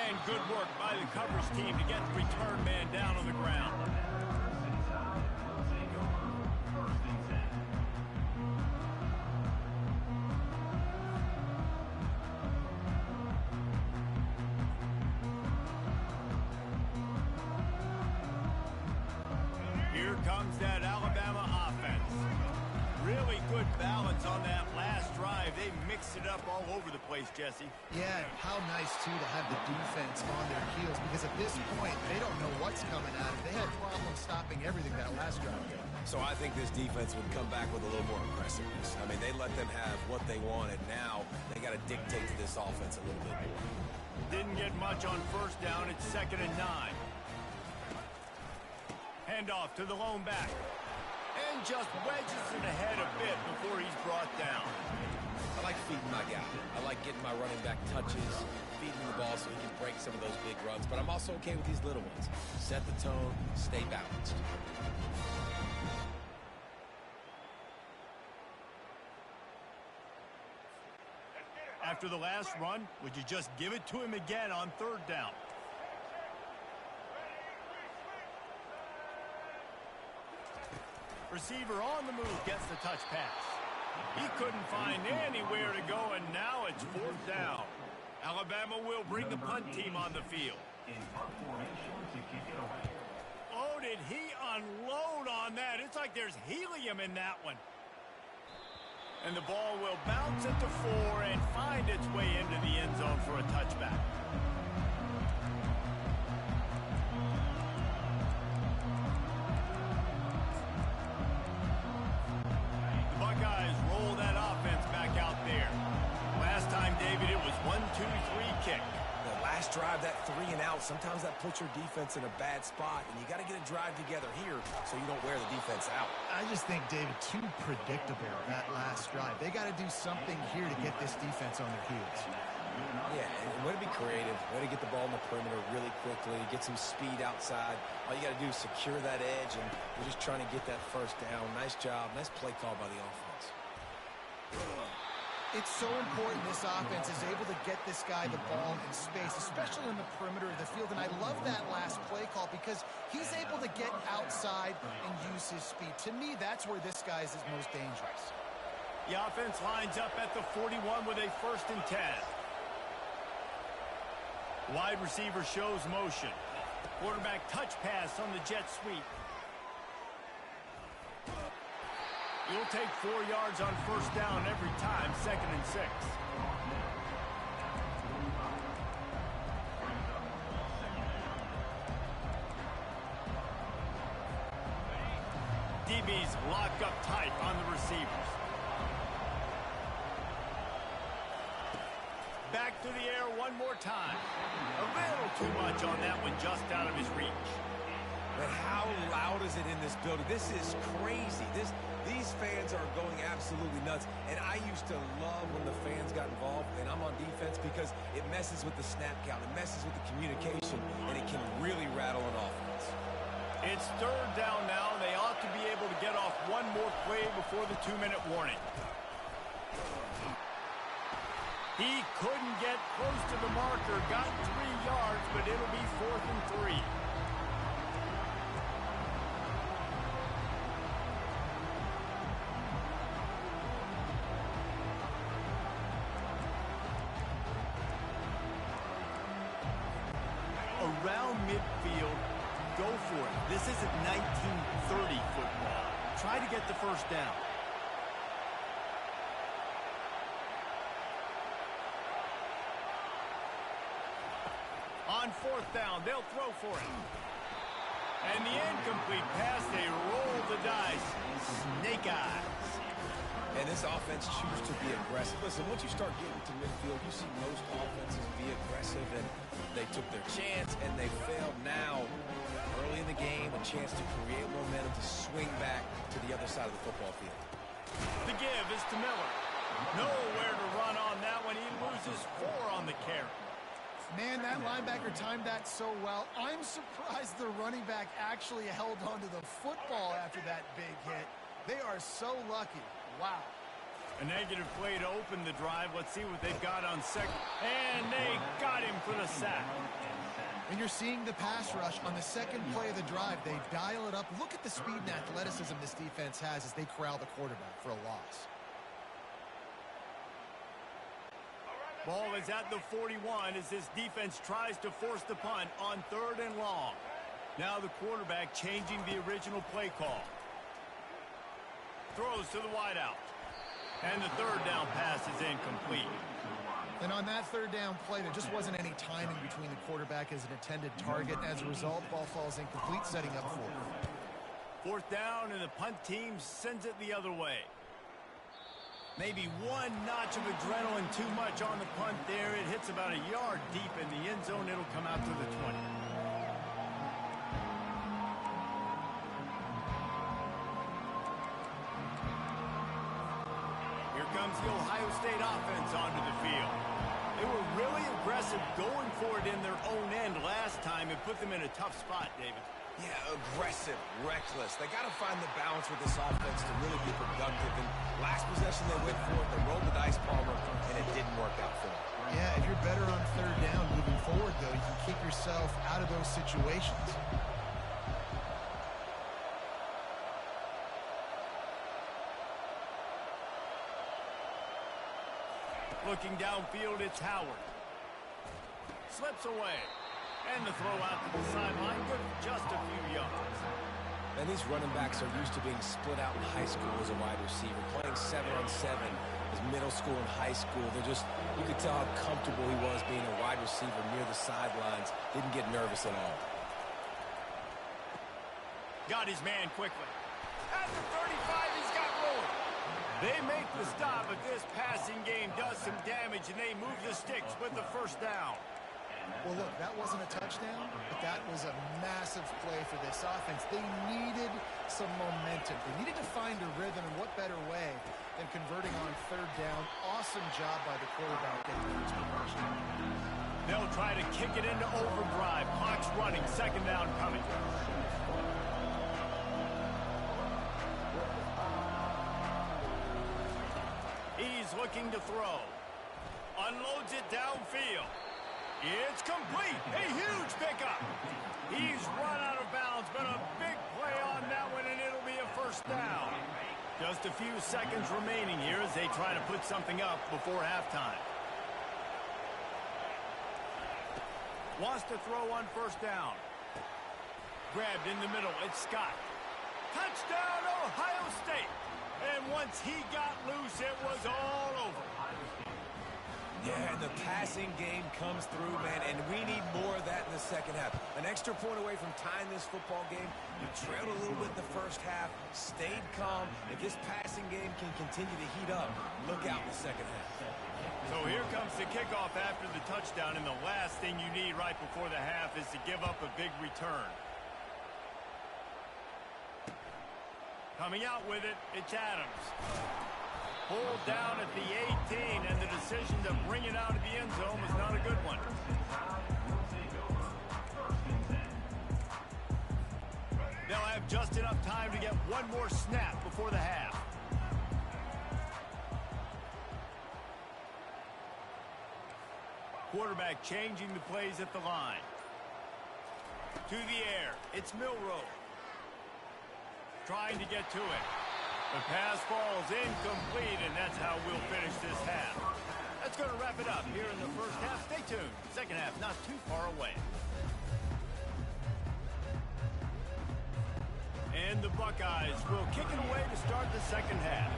And good work by the coverage team to get the return man down on the ground. Here comes that Alabama offense. Really good balance on that last drive. They mixed it up all over the place, Jesse. Yeah, how nice, too, to have the defense on their heels, because at this point, they don't know what's coming at them. They had problems stopping everything that last drive. So I think this defense would come back with a little more aggressiveness. I mean, they let them have what they wanted. Now they got to dictate to this offense a little bit more. Didn't get much on first down. It's 2nd and 9. Handoff to the lone back. And just wedges it ahead a bit before he's brought down. I like feeding my guy. I like getting my running back touches, feeding the ball so he can break some of those big runs. But I'm also okay with these little ones. Set the tone, stay balanced. After the last run, would you just give it to him again on 3rd down? Receiver on the move gets the touch pass. He couldn't find anywhere to go, and now it's 4th down. Alabama will bring the punt team on the field. In punt formation to kick it away. Oh, did he unload on that? It's like there's helium in that one. And the ball will bounce it to 4 and find its way into the end zone for a touchback. The Buckeyes roll that offense back out there. Last time, David, it was 1-2-3 kick. The last drive, that 3 and out, sometimes that puts your defense in a bad spot, and you got to get a drive together here so you don't wear the defense out. I just think, David, too predictable that last drive. They got to do something here to get this defense on their heels. Yeah, and way to be creative, way to get the ball in the perimeter really quickly, get some speed outside. All you got to do is secure that edge, and we're just trying to get that first down. Nice job, nice play call by the offense. It's so important this offense is able to get this guy the ball in space, especially in the perimeter of the field. And I love that last play call because he's able to get outside and use his speed. To me, that's where this guy is most dangerous. The offense lines up at the 41 with a 1st and 10. Wide receiver shows motion. Quarterback touch pass on the jet sweep. You'll take 4 yards on 1st down every time, 2nd and 6. DBs lock up tight on the receivers. Back to the air one more time. A little too much on that one, just out of his reach. But how loud is it in this building? This is crazy. These fans are going absolutely nuts. And I used to love when the fans got involved, and I'm on defense because it messes with the snap count. It messes with the communication, and it can really rattle an offense. It's 3rd down now. They ought to be able to get off one more play before the 2-minute warning. He couldn't get close to the marker. Got 3 yards, but it'll be 4th and 3. Around midfield, go for it. This isn't 1930 football. Try to get the first down. On fourth down, they'll throw for it. And the incomplete pass, they roll the dice. Snake eyes. And this offense chooses to be aggressive. Listen, once you start getting to midfield, you see most offenses be aggressive, and they took their chance, and they failed. Now, early in the game, a chance to create momentum to swing back to the other side of the football field. The give is to Miller. Nowhere to run on that one. He loses 4 on the carry. Man, that linebacker timed that so well. I'm surprised the running back actually held onto the football after that big hit. They are so lucky. Wow. A negative play to open the drive. Let's see what they've got on second. And they got him for the sack. And you're seeing the pass rush on the second play of the drive. They dial it up. Look at the speed and athleticism this defense has as they corral the quarterback for a loss. Ball is at the 41 as this defense tries to force the punt on 3rd and long. Now the quarterback changing the original play call. Throws to the wideout. And the 3rd down pass is incomplete. And on that 3rd down play, there just wasn't any timing between the quarterback as an intended target. As a result, ball falls incomplete, setting up 4th. 4th down, and the punt team sends it the other way. Maybe one notch of adrenaline too much on the punt there. It hits about a yard deep in the end zone. It'll come out to the 20. Here comes the Ohio State offense onto the field. They were really aggressive going for it in their own end last time. It put them in a tough spot, David. Yeah, aggressive, reckless. They got to find the balance with this offense to really be productive. And last possession they went for it, they rolled the dice, Palmer, and it didn't work out for them. Yeah, if you're better on 3rd down moving forward, though, you can keep yourself out of those situations. Looking downfield, it's Howard. Slips away. And the throw out to the sideline, good for just a few yards. And these running backs are used to being split out in high school as a wide receiver, playing 7-on-7 as middle school and high school. You could tell how comfortable he was being a wide receiver near the sidelines. Didn't get nervous at all. Got his man quickly. At the 35, he's got room. They make the stop, but this passing game does some damage, and they move the sticks with the 1st down. Well, look, that wasn't a touchdown, but that was a massive play for this offense. They needed some momentum. They needed to find a rhythm, and what better way than converting on 3rd down. Awesome job by the quarterback getting his progression. They'll try to kick it into overdrive. Clock's running. 2nd down coming. He's looking to throw. Unloads it downfield. It's complete. A huge pickup. He's run out of bounds, but a big play on that one, and it'll be a 1st down. Just a few seconds remaining here as they try to put something up before halftime. Wants to throw on 1st down. Grabbed in the middle. It's Scott. Touchdown, Ohio State. And once he got loose, it was all over. Yeah, and the passing game comes through, man, and we need more of that in the 2nd half. An extra point away from tying this football game. You trailed a little bit in the 1st half, stayed calm. If this passing game can continue to heat up, look out in the 2nd half. So here comes the kickoff after the touchdown, and the last thing you need right before the half is to give up a big return. Coming out with it, it's Adams. Pulled down at the 18, and the decision to bring it out of the end zone was not a good one. They'll have just enough time to get one more snap before the half. Quarterback changing the plays at the line. To the air, it's Milroe. Trying to get to it. The pass falls incomplete, and that's how we'll finish this half. That's going to wrap it up here in the 1st half. Stay tuned. 2nd half not too far away. And the Buckeyes will kick it away to start the second half.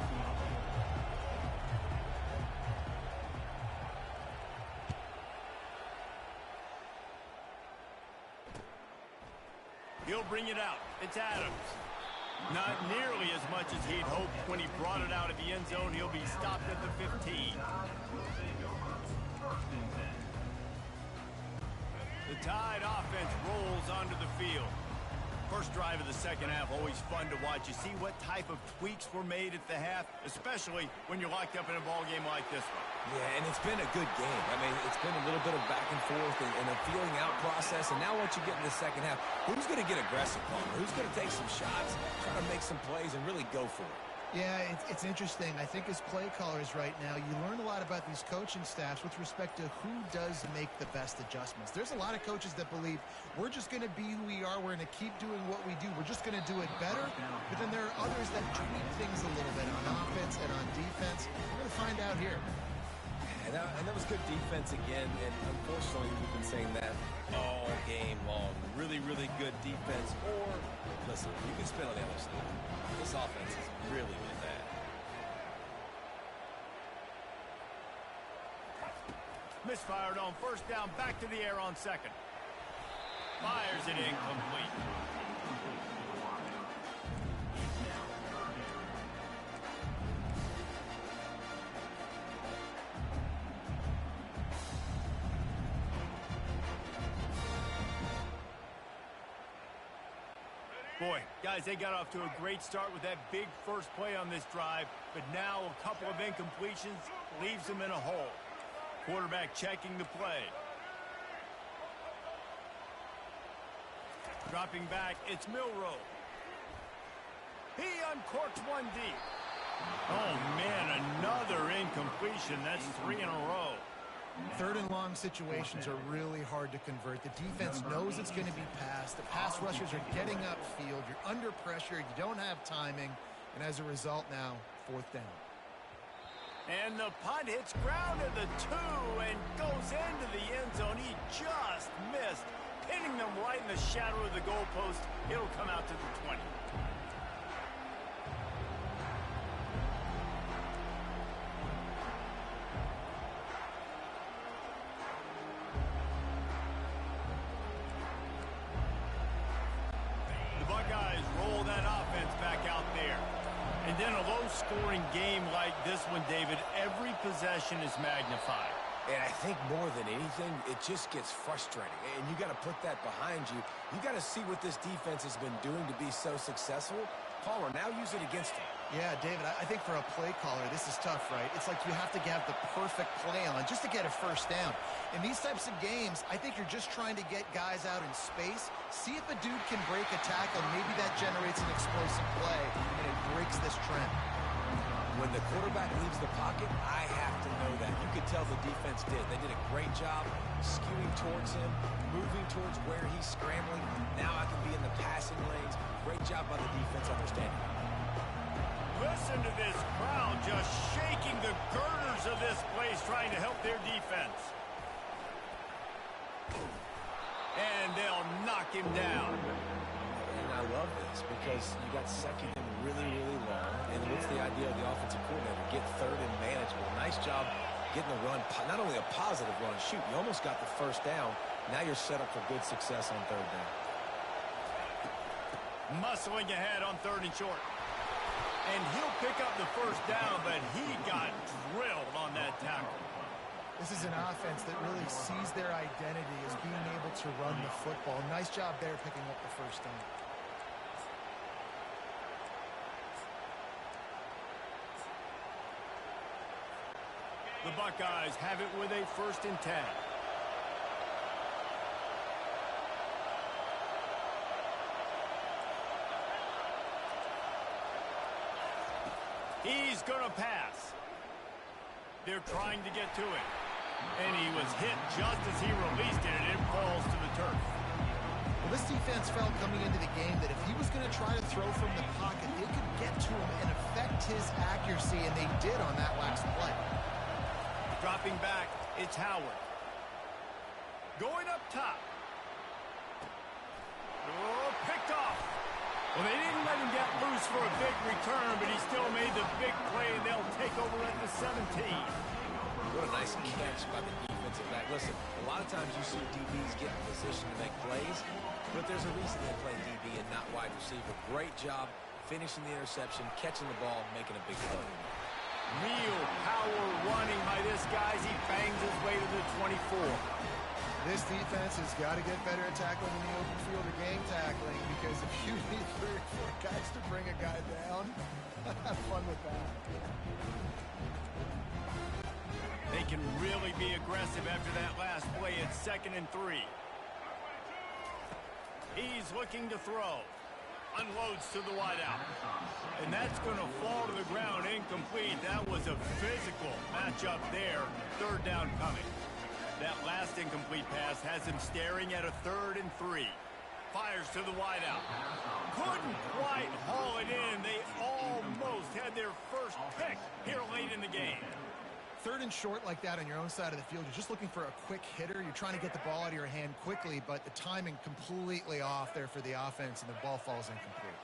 He'll bring it out. It's Adams. Not nearly as much as he'd hoped when he brought it out of the end zone. He'll be stopped at the 15. The Tide offense rolls onto the field. First drive of the second half, always fun to watch. You see what type of tweaks were made at the half, especially when you're locked up in a ball game like this one. Yeah, and it's been a good game. I mean, it's been a little bit of back and forth and a feeling out process. And now once you get in the second half, who's going to get aggressive, Palmer? Who's going to take some shots, try to make some plays, and really go for it? Yeah, it's interesting. I think as play callers right now, you learn a lot about these coaching staffs with respect to who does make the best adjustments. There's a lot of coaches that believe we're just going to be who we are. We're going to keep doing what we do. We're just going to do it better. But then there are others that tweak things a little bit on offense and on defense. We're going to find out here. And that was good defense again, and unfortunately we've been saying that all game long. Really, really good defense. Or, listen, you can spin on the other side. This offense has really been bad. Misfired on first down, back to the air on second. Fires it incomplete. Boy, guys, they got off to a great start with that big first play on this drive, but now a couple of incompletions leaves them in a hole. Quarterback checking the play. Dropping back, it's Milroe. He uncorks one deep. Oh, man, another incompletion. That's 3 in a row. Third and long situations are really hard to convert. The defense knows it's going to be passed. The pass rushers are getting upfield. You're under pressure. You don't have timing. And as a result now, fourth down. And the punt hits ground at the 2 and goes into the end zone. He just missed, pinning them right in the shadow of the goalpost. It'll come out to the 20. Buckeyes roll that offense back out there. And then a low-scoring game like this one, David, every possession is magnified. And I think more than anything, it just gets frustrating. And you got to put that behind you. You got to see what this defense has been doing to be so successful. Palmer, now use it against him. Yeah, David, I think for a play caller, this is tough, right? It's like you have to have the perfect play on just to get a first down. In these types of games, I think you're just trying to get guys out in space, see if a dude can break a tackle. Maybe that generates an explosive play, and it breaks this trend. When the quarterback leaves the pocket, I have to know that. You could tell the defense did. They did a great job skewing towards him, moving towards where he's scrambling. Now I can be in the passing lanes. Great job by the defense understanding. Listen to this crowd just shaking the girders of this place, trying to help their defense. And they'll knock him down. And I love this because you got second and really, really long. And what's the idea of the offensive coordinator? Get third and manageable. Nice job getting the run, not only a positive run, shoot, you almost got the first down. Now you're set up for good success on third down. Muscling ahead on third and short. And he'll pick up the first down, but he got drilled on that tackle. This is an offense that really sees their identity as being able to run the football. Nice job there picking up the first down. The Buckeyes have it with a 1st and 10. He's going to pass. They're trying to get to it. And he was hit just as he released it, and it falls to the turf. Well, this defense felt coming into the game that if he was going to try to throw from the pocket, they could get to him and affect his accuracy, and they did on that last play. Dropping back, it's Howard. Going up top. Oh, picked off. Well, they didn't let him get loose for a big return, but he still made the big play, and they'll take over at the 17. What a nice catch by the defensive back. Listen, a lot of times you see DBs get in position to make plays, but there's a reason they play DB and not wide receiver. Great job finishing the interception, catching the ball, making a big play. Real power running by this guy as he bangs his way to the 24. This defense has got to get better at tackling in the open field or game tackling, because if you need 3 or 4 guys to bring a guy down, have fun with that. They can really be aggressive after that last play at 2nd and 3. He's looking to throw. Unloads to the wideout. And that's going to fall to the ground incomplete. That was a physical matchup there. 3rd down coming. That last incomplete pass has him staring at a 3rd and 3. Fires to the wideout. Couldn't quite haul it in. They almost had their first pick here late in the game. 3rd and short like that on your own side of the field, you're just looking for a quick hitter. You're trying to get the ball out of your hand quickly, but the timing completely off there for the offense, and the ball falls incomplete.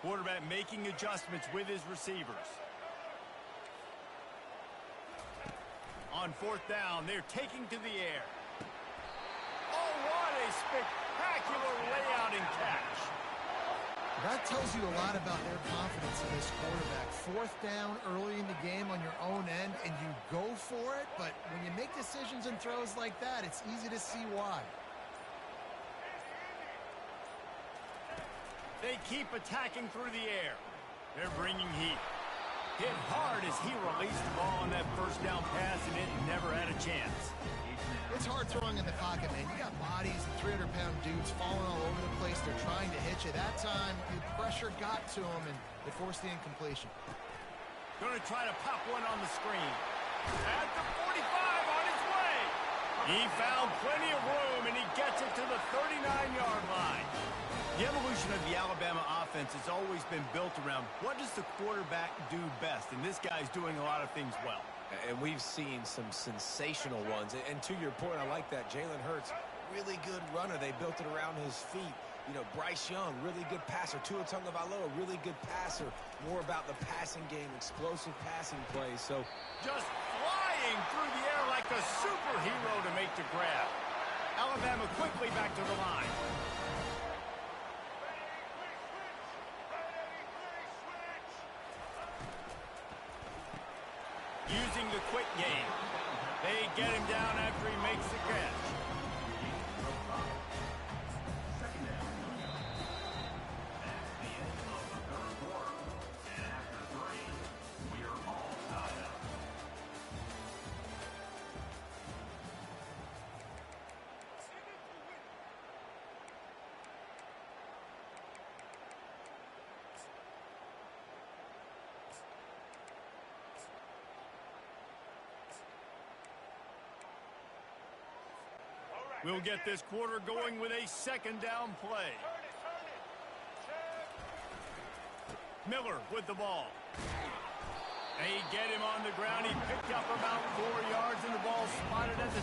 Quarterback making adjustments with his receivers. On 4th down, they're taking to the air. Oh, what a spectacular layout and catch. That tells you a lot about their confidence in this quarterback. 4th down early in the game on your own end, and you go for it, but when you make decisions and throws like that, it's easy to see why. They keep attacking through the air. They're bringing heat. Hit hard as he released the ball on that 1st down pass, and it never had a chance. It's hard throwing in the pocket, man. You got bodies and 300-pound dudes falling all over the place. They're trying to hit you. That time, the pressure got to them, and they forced the incompletion. Going to try to pop one on the screen. At the 45 on his way. He found plenty of room, and he gets it to the 39-yard line. The evolution of the Alabama offense has always been built around what does the quarterback do best, and this guy's doing a lot of things well. And we've seen some sensational ones. And to your point, I like that. Jalen Hurts, really good runner. They built it around his feet. You know, Bryce Young, really good passer. Tua Tagovailoa, really good passer. More about the passing game, explosive passing plays. So just flying through the air like a superhero to make the grab. Alabama quickly back to the line. Using the quick game. They get him down after he makes the catch. We'll get this quarter going with a 2nd down play. Miller with the ball. They get him on the ground. He picked up about 4 yards, and the ball spotted at the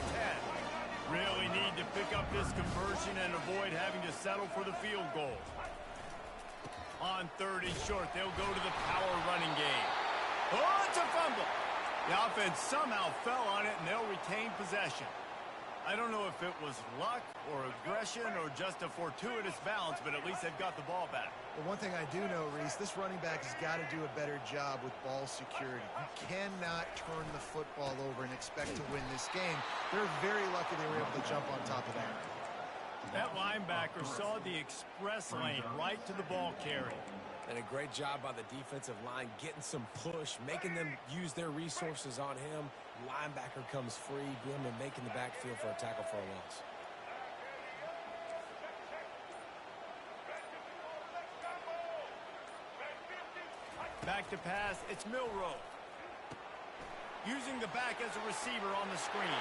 10. Really need to pick up this conversion and avoid having to settle for the field goal. On 3rd and short, they'll go to the power running game. Oh, it's a fumble. The offense somehow fell on it, and they'll retain possession. I don't know if it was luck or aggression or just a fortuitous bounce, but at least they've got the ball back. Well, one thing I do know, Reese, this running back has got to do a better job with ball security. You cannot turn the football over and expect to win this game. They're very lucky they were able to jump on top of that. That linebacker saw the express lane right to the ball carrier. And a great job by the defensive line, getting some push, making them use their resources on him. Linebacker comes free, boom, and making the backfield for a tackle for a loss. Back to pass, it's Milroe. Using the back as a receiver on the screen.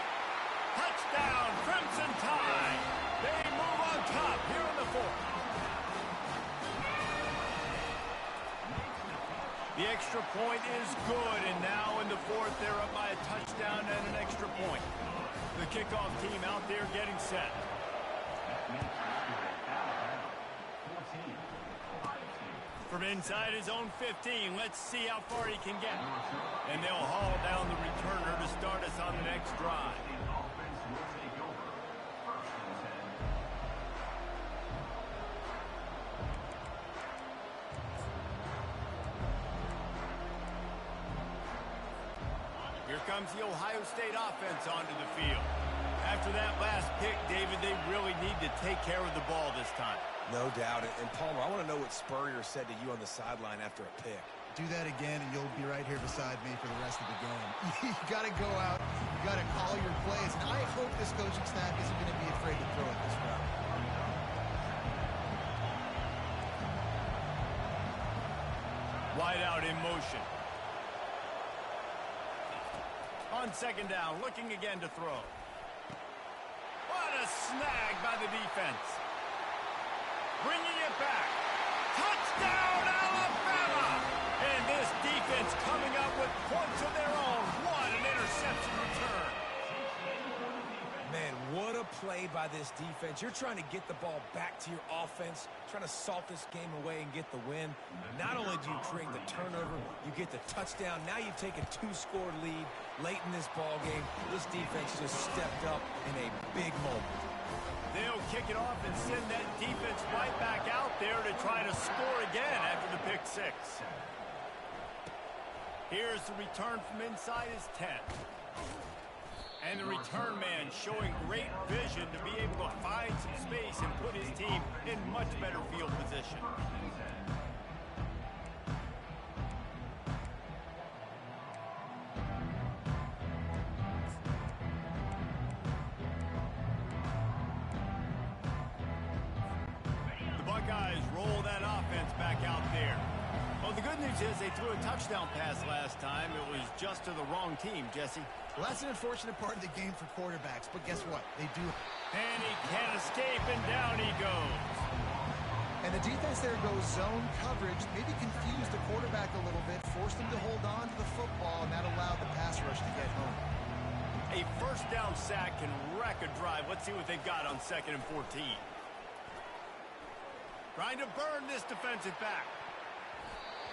Touchdown, Crimson Tide. They move on top here in the 4th. The extra point is good, and now in the fourth, they're up by a touchdown and an extra point. The kickoff team out there getting set. From inside his own 15, let's see how far he can get. And they'll haul down the returner to start us on the next drive. Here comes the Ohio State offense onto the field. After that last pick, David, they really need to take care of the ball this time. No doubt. And Palmer, I want to know what Spurrier said to you on the sideline after a pick. Do that again, and you'll be right here beside me for the rest of the game. You got to go out. You got to call your plays. And I hope this coaching staff isn't going to be afraid to throw it this route. Wide out in motion. On second down, looking again to throw. What a snag by the defense. Bringing it back. Touchdown, Alabama! And this defense coming up with points of their own. What an interception return. Man, what a play by this defense. You're trying to get the ball back to your offense, trying to salt this game away and get the win. Not only do you create the turnover, you get the touchdown. Now you've taken a 2-score lead late in this ball game. This defense just stepped up in a big moment. They'll kick it off and send that defense right back out there to try to score again after the pick six. Here's the return from inside his 10. And the return man showing great vision to be able to find some space and put his team in much better field position. The Buckeyes roll that offense back out there. Well, the good news is they threw a touchdown pass last time. It was just to the wrong team, Jesse. Well, that's an unfortunate part of the game for quarterbacks, but guess what? They do. And he can't escape, and down he goes. And the defense there goes zone coverage, maybe confused the quarterback a little bit, forced him to hold on to the football, and that allowed the pass rush to get home. A first down sack can wreck a drive. Let's see what they've got on 2nd and 14. Trying to burn this defensive back.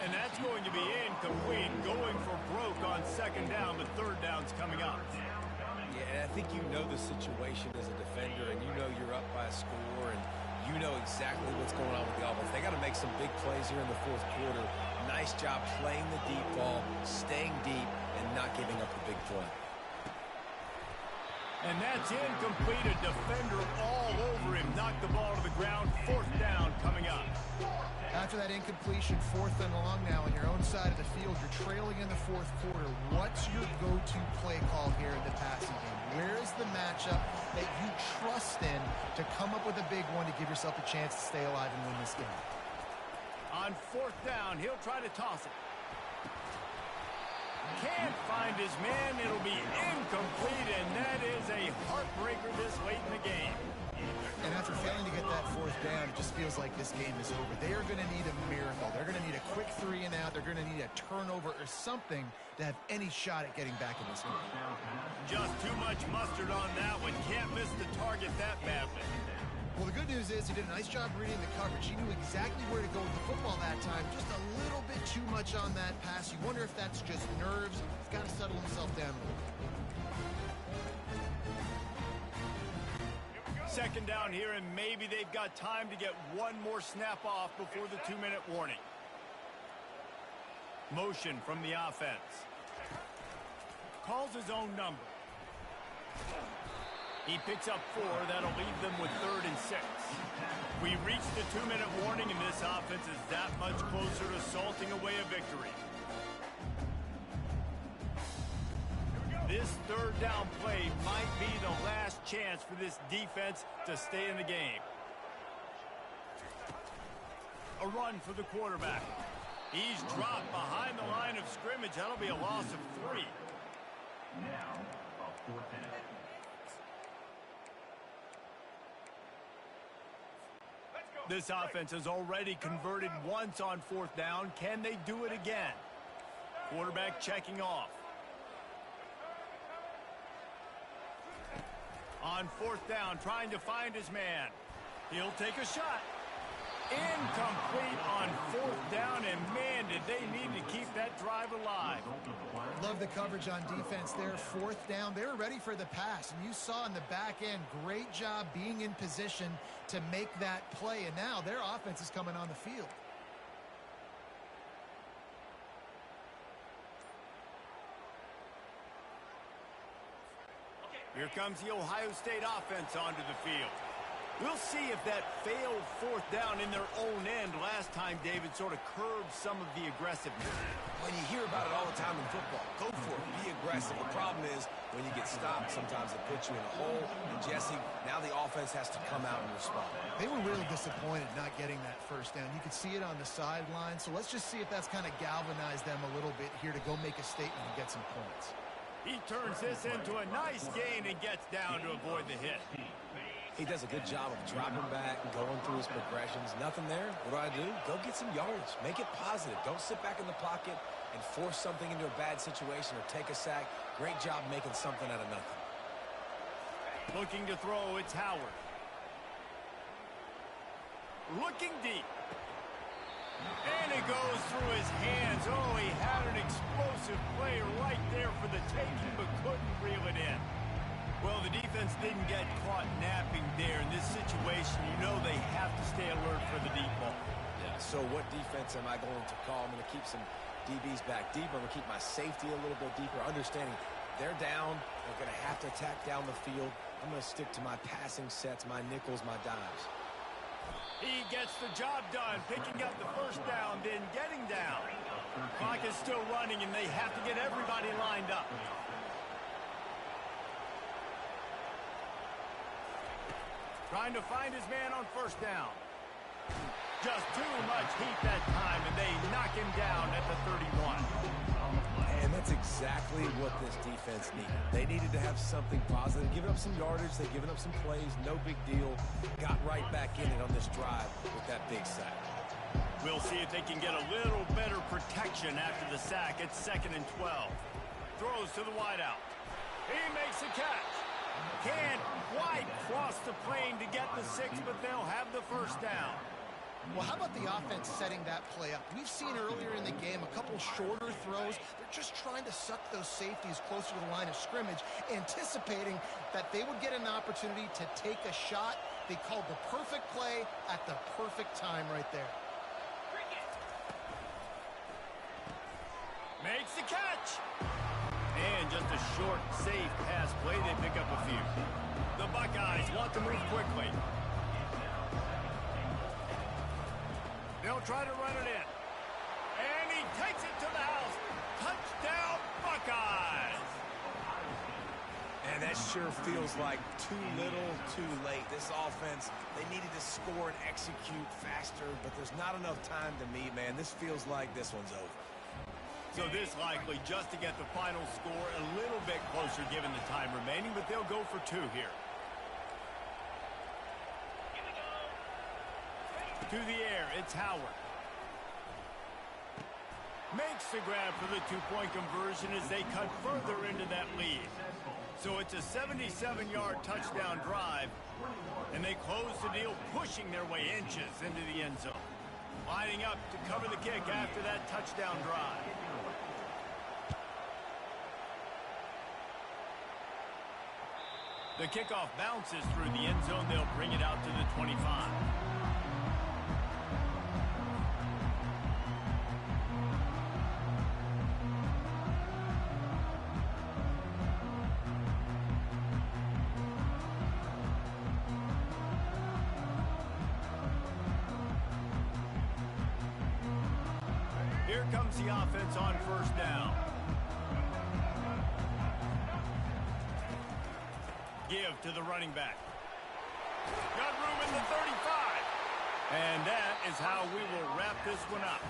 And that's going to be incomplete, going for broke on 2nd down, but 3rd down's coming up. Yeah, I think you know the situation as a defender, and you know you're up by a score, and you know exactly what's going on with the offense. They got to make some big plays here in the 4th quarter. Nice job playing the deep ball, staying deep, and not giving up the big play. And that's incomplete. A defender all over him. Knocked the ball to the ground. 4th down coming up. After that incompletion, 4th and long now on your own side of the field, you're trailing in the 4th quarter. What's your go-to play call here in the passing game? Where is the matchup that you trust in to come up with a big one to give yourself a chance to stay alive and win this game? On 4th down, he'll try to toss it. Can't find his man. It'll be incomplete, and that is a heartbreaker this late in the game. And after failing to get that 4th down, it just feels like this game is over. They are going to need a miracle. They're going to need a quick 3 and out. They're going to need a turnover or something to have any shot at getting back in this game. Just too much mustard on that one. Can't miss the target that badly. Well, the good news is he did a nice job reading the coverage. He knew exactly where to go with the football that time. Just a little bit too much on that pass. You wonder if that's just nerves. He's got to settle himself down a little bit. 2nd down here, and maybe they've got time to get one more snap off before the 2-minute warning. Motion from the offense. Calls his own number. He picks up 4. That'll leave them with 3rd and 6. We reached the 2-minute warning, and this offense is that much closer to salting away a victory. This 3rd down play might be the last chance for this defense to stay in the game. A run for the quarterback. He's dropped behind the line of scrimmage. That'll be a loss of 3. Now, a 4th down. This offense has already converted once on 4th down. Can they do it again? Quarterback checking off. On fourth down, trying to find his man. He'll take a shot. Incomplete on fourth down, and man, did they need to keep that drive alive. Love the coverage on defense there. Fourth down, they were ready for the pass, and you saw in the back end, great job being in position to make that play, and now their offense is coming on the field. Here comes the Ohio State offense onto the field. We'll see if that failed fourth down in their own end last time, David, sort of curbed some of the aggressiveness. When you hear about it all the time in football, go for it, be aggressive. The problem is when you get stopped, sometimes it puts you in a hole. And Jesse, now the offense has to come out and respond. They were really disappointed not getting that first down. You could see it on the sideline. So let's just see if that's kind of galvanized them a little bit here to go make a statement and get some points. He turns this into a nice gain and gets down to avoid the hit. He does a good job of dropping back, going through his progressions. Nothing there. What do? Go get some yards. Make it positive. Don't sit back in the pocket and force something into a bad situation or take a sack. Great job making something out of nothing. Looking to throw, it's Howard. Looking deep. And it goes through his hands. Oh, he had an explosive play right there for the taking, but couldn't reel it in. Well, the defense didn't get caught napping there. In this situation, you know they have to stay alert for the deep ball. Yeah, so what defense am I going to call? I'm going to keep some DBs back deeper. I'm going to keep my safety a little bit deeper, understanding they're down. They're going to have to attack down the field. I'm going to stick to my passing sets, my nickels, my dimes. He gets the job done, picking up the first down, then getting down. Clock is still running, and they have to get everybody lined up. Trying to find his man on first down. Just too much heat that time, and they knock him down at the 31. And that's exactly what this defense needed. They needed to have something positive. Giving up some yardage, they've given up some plays, no big deal. Got right back in it on this drive with that big sack. We'll see if they can get a little better protection after the sack. It's 2nd and 12. Throws to the wideout. He makes a catch. Can't quite cross the plane to get the 6, but they'll have the first down. Well, how about the offense setting that play up? We've seen earlier in the game a couple shorter throws. They're just trying to suck those safeties closer to the line of scrimmage, anticipating that they would get an opportunity to take a shot. They called the perfect play at the perfect time right there. Makes the catch. And just a short, safe pass play. They pick up a few. The Buckeyes want to move quickly. They'll try to run it in. And he takes it to the house. Touchdown, Buckeyes. And that sure feels like too little, too late. This offense, they needed to score and execute faster, but there's not enough time to me, man. This feels like this one's over. So this likely just to get the final score a little bit closer given the time remaining, but they'll go for 2 here. To the air, it's Howard. Makes the grab for the 2-point conversion as they cut further into that lead. So it's a 77-yard touchdown drive, and they close the deal, pushing their way inches into the end zone. Lining up to cover the kick after that touchdown drive. The kickoff bounces through the end zone. They'll bring it out to the 25. Here comes the offense on first down. Give to the running back. Got room in the 35. And that is how we will wrap this one up.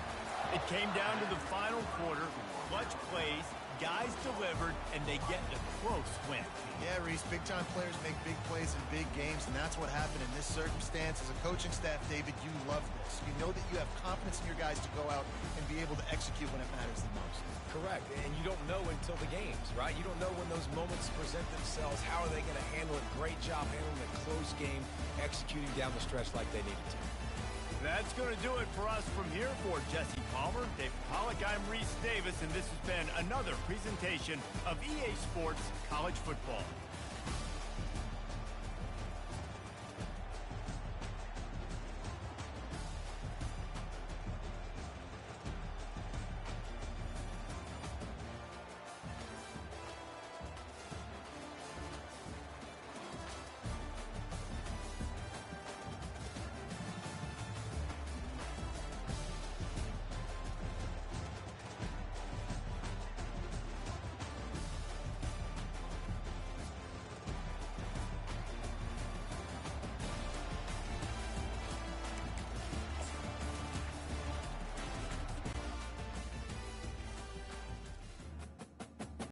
It came down to the final quarter, clutch plays, guys delivered, and they get a close win. Yeah, Reese, big-time players make big plays in big games, and that's what happened in this circumstance. As a coaching staff, David, you love this. You know that you have confidence in your guys to go out and be able to execute when it matters the most. Correct, and you don't know until the games, right? You don't know when those moments present themselves. How are they going to handle it? Great job handling a close game, executing down the stretch like they needed to. That's going to do it for us from here. For Jesse Palmer, David Pollack, I'm Reese Davis, and this has been another presentation of EA Sports College Football.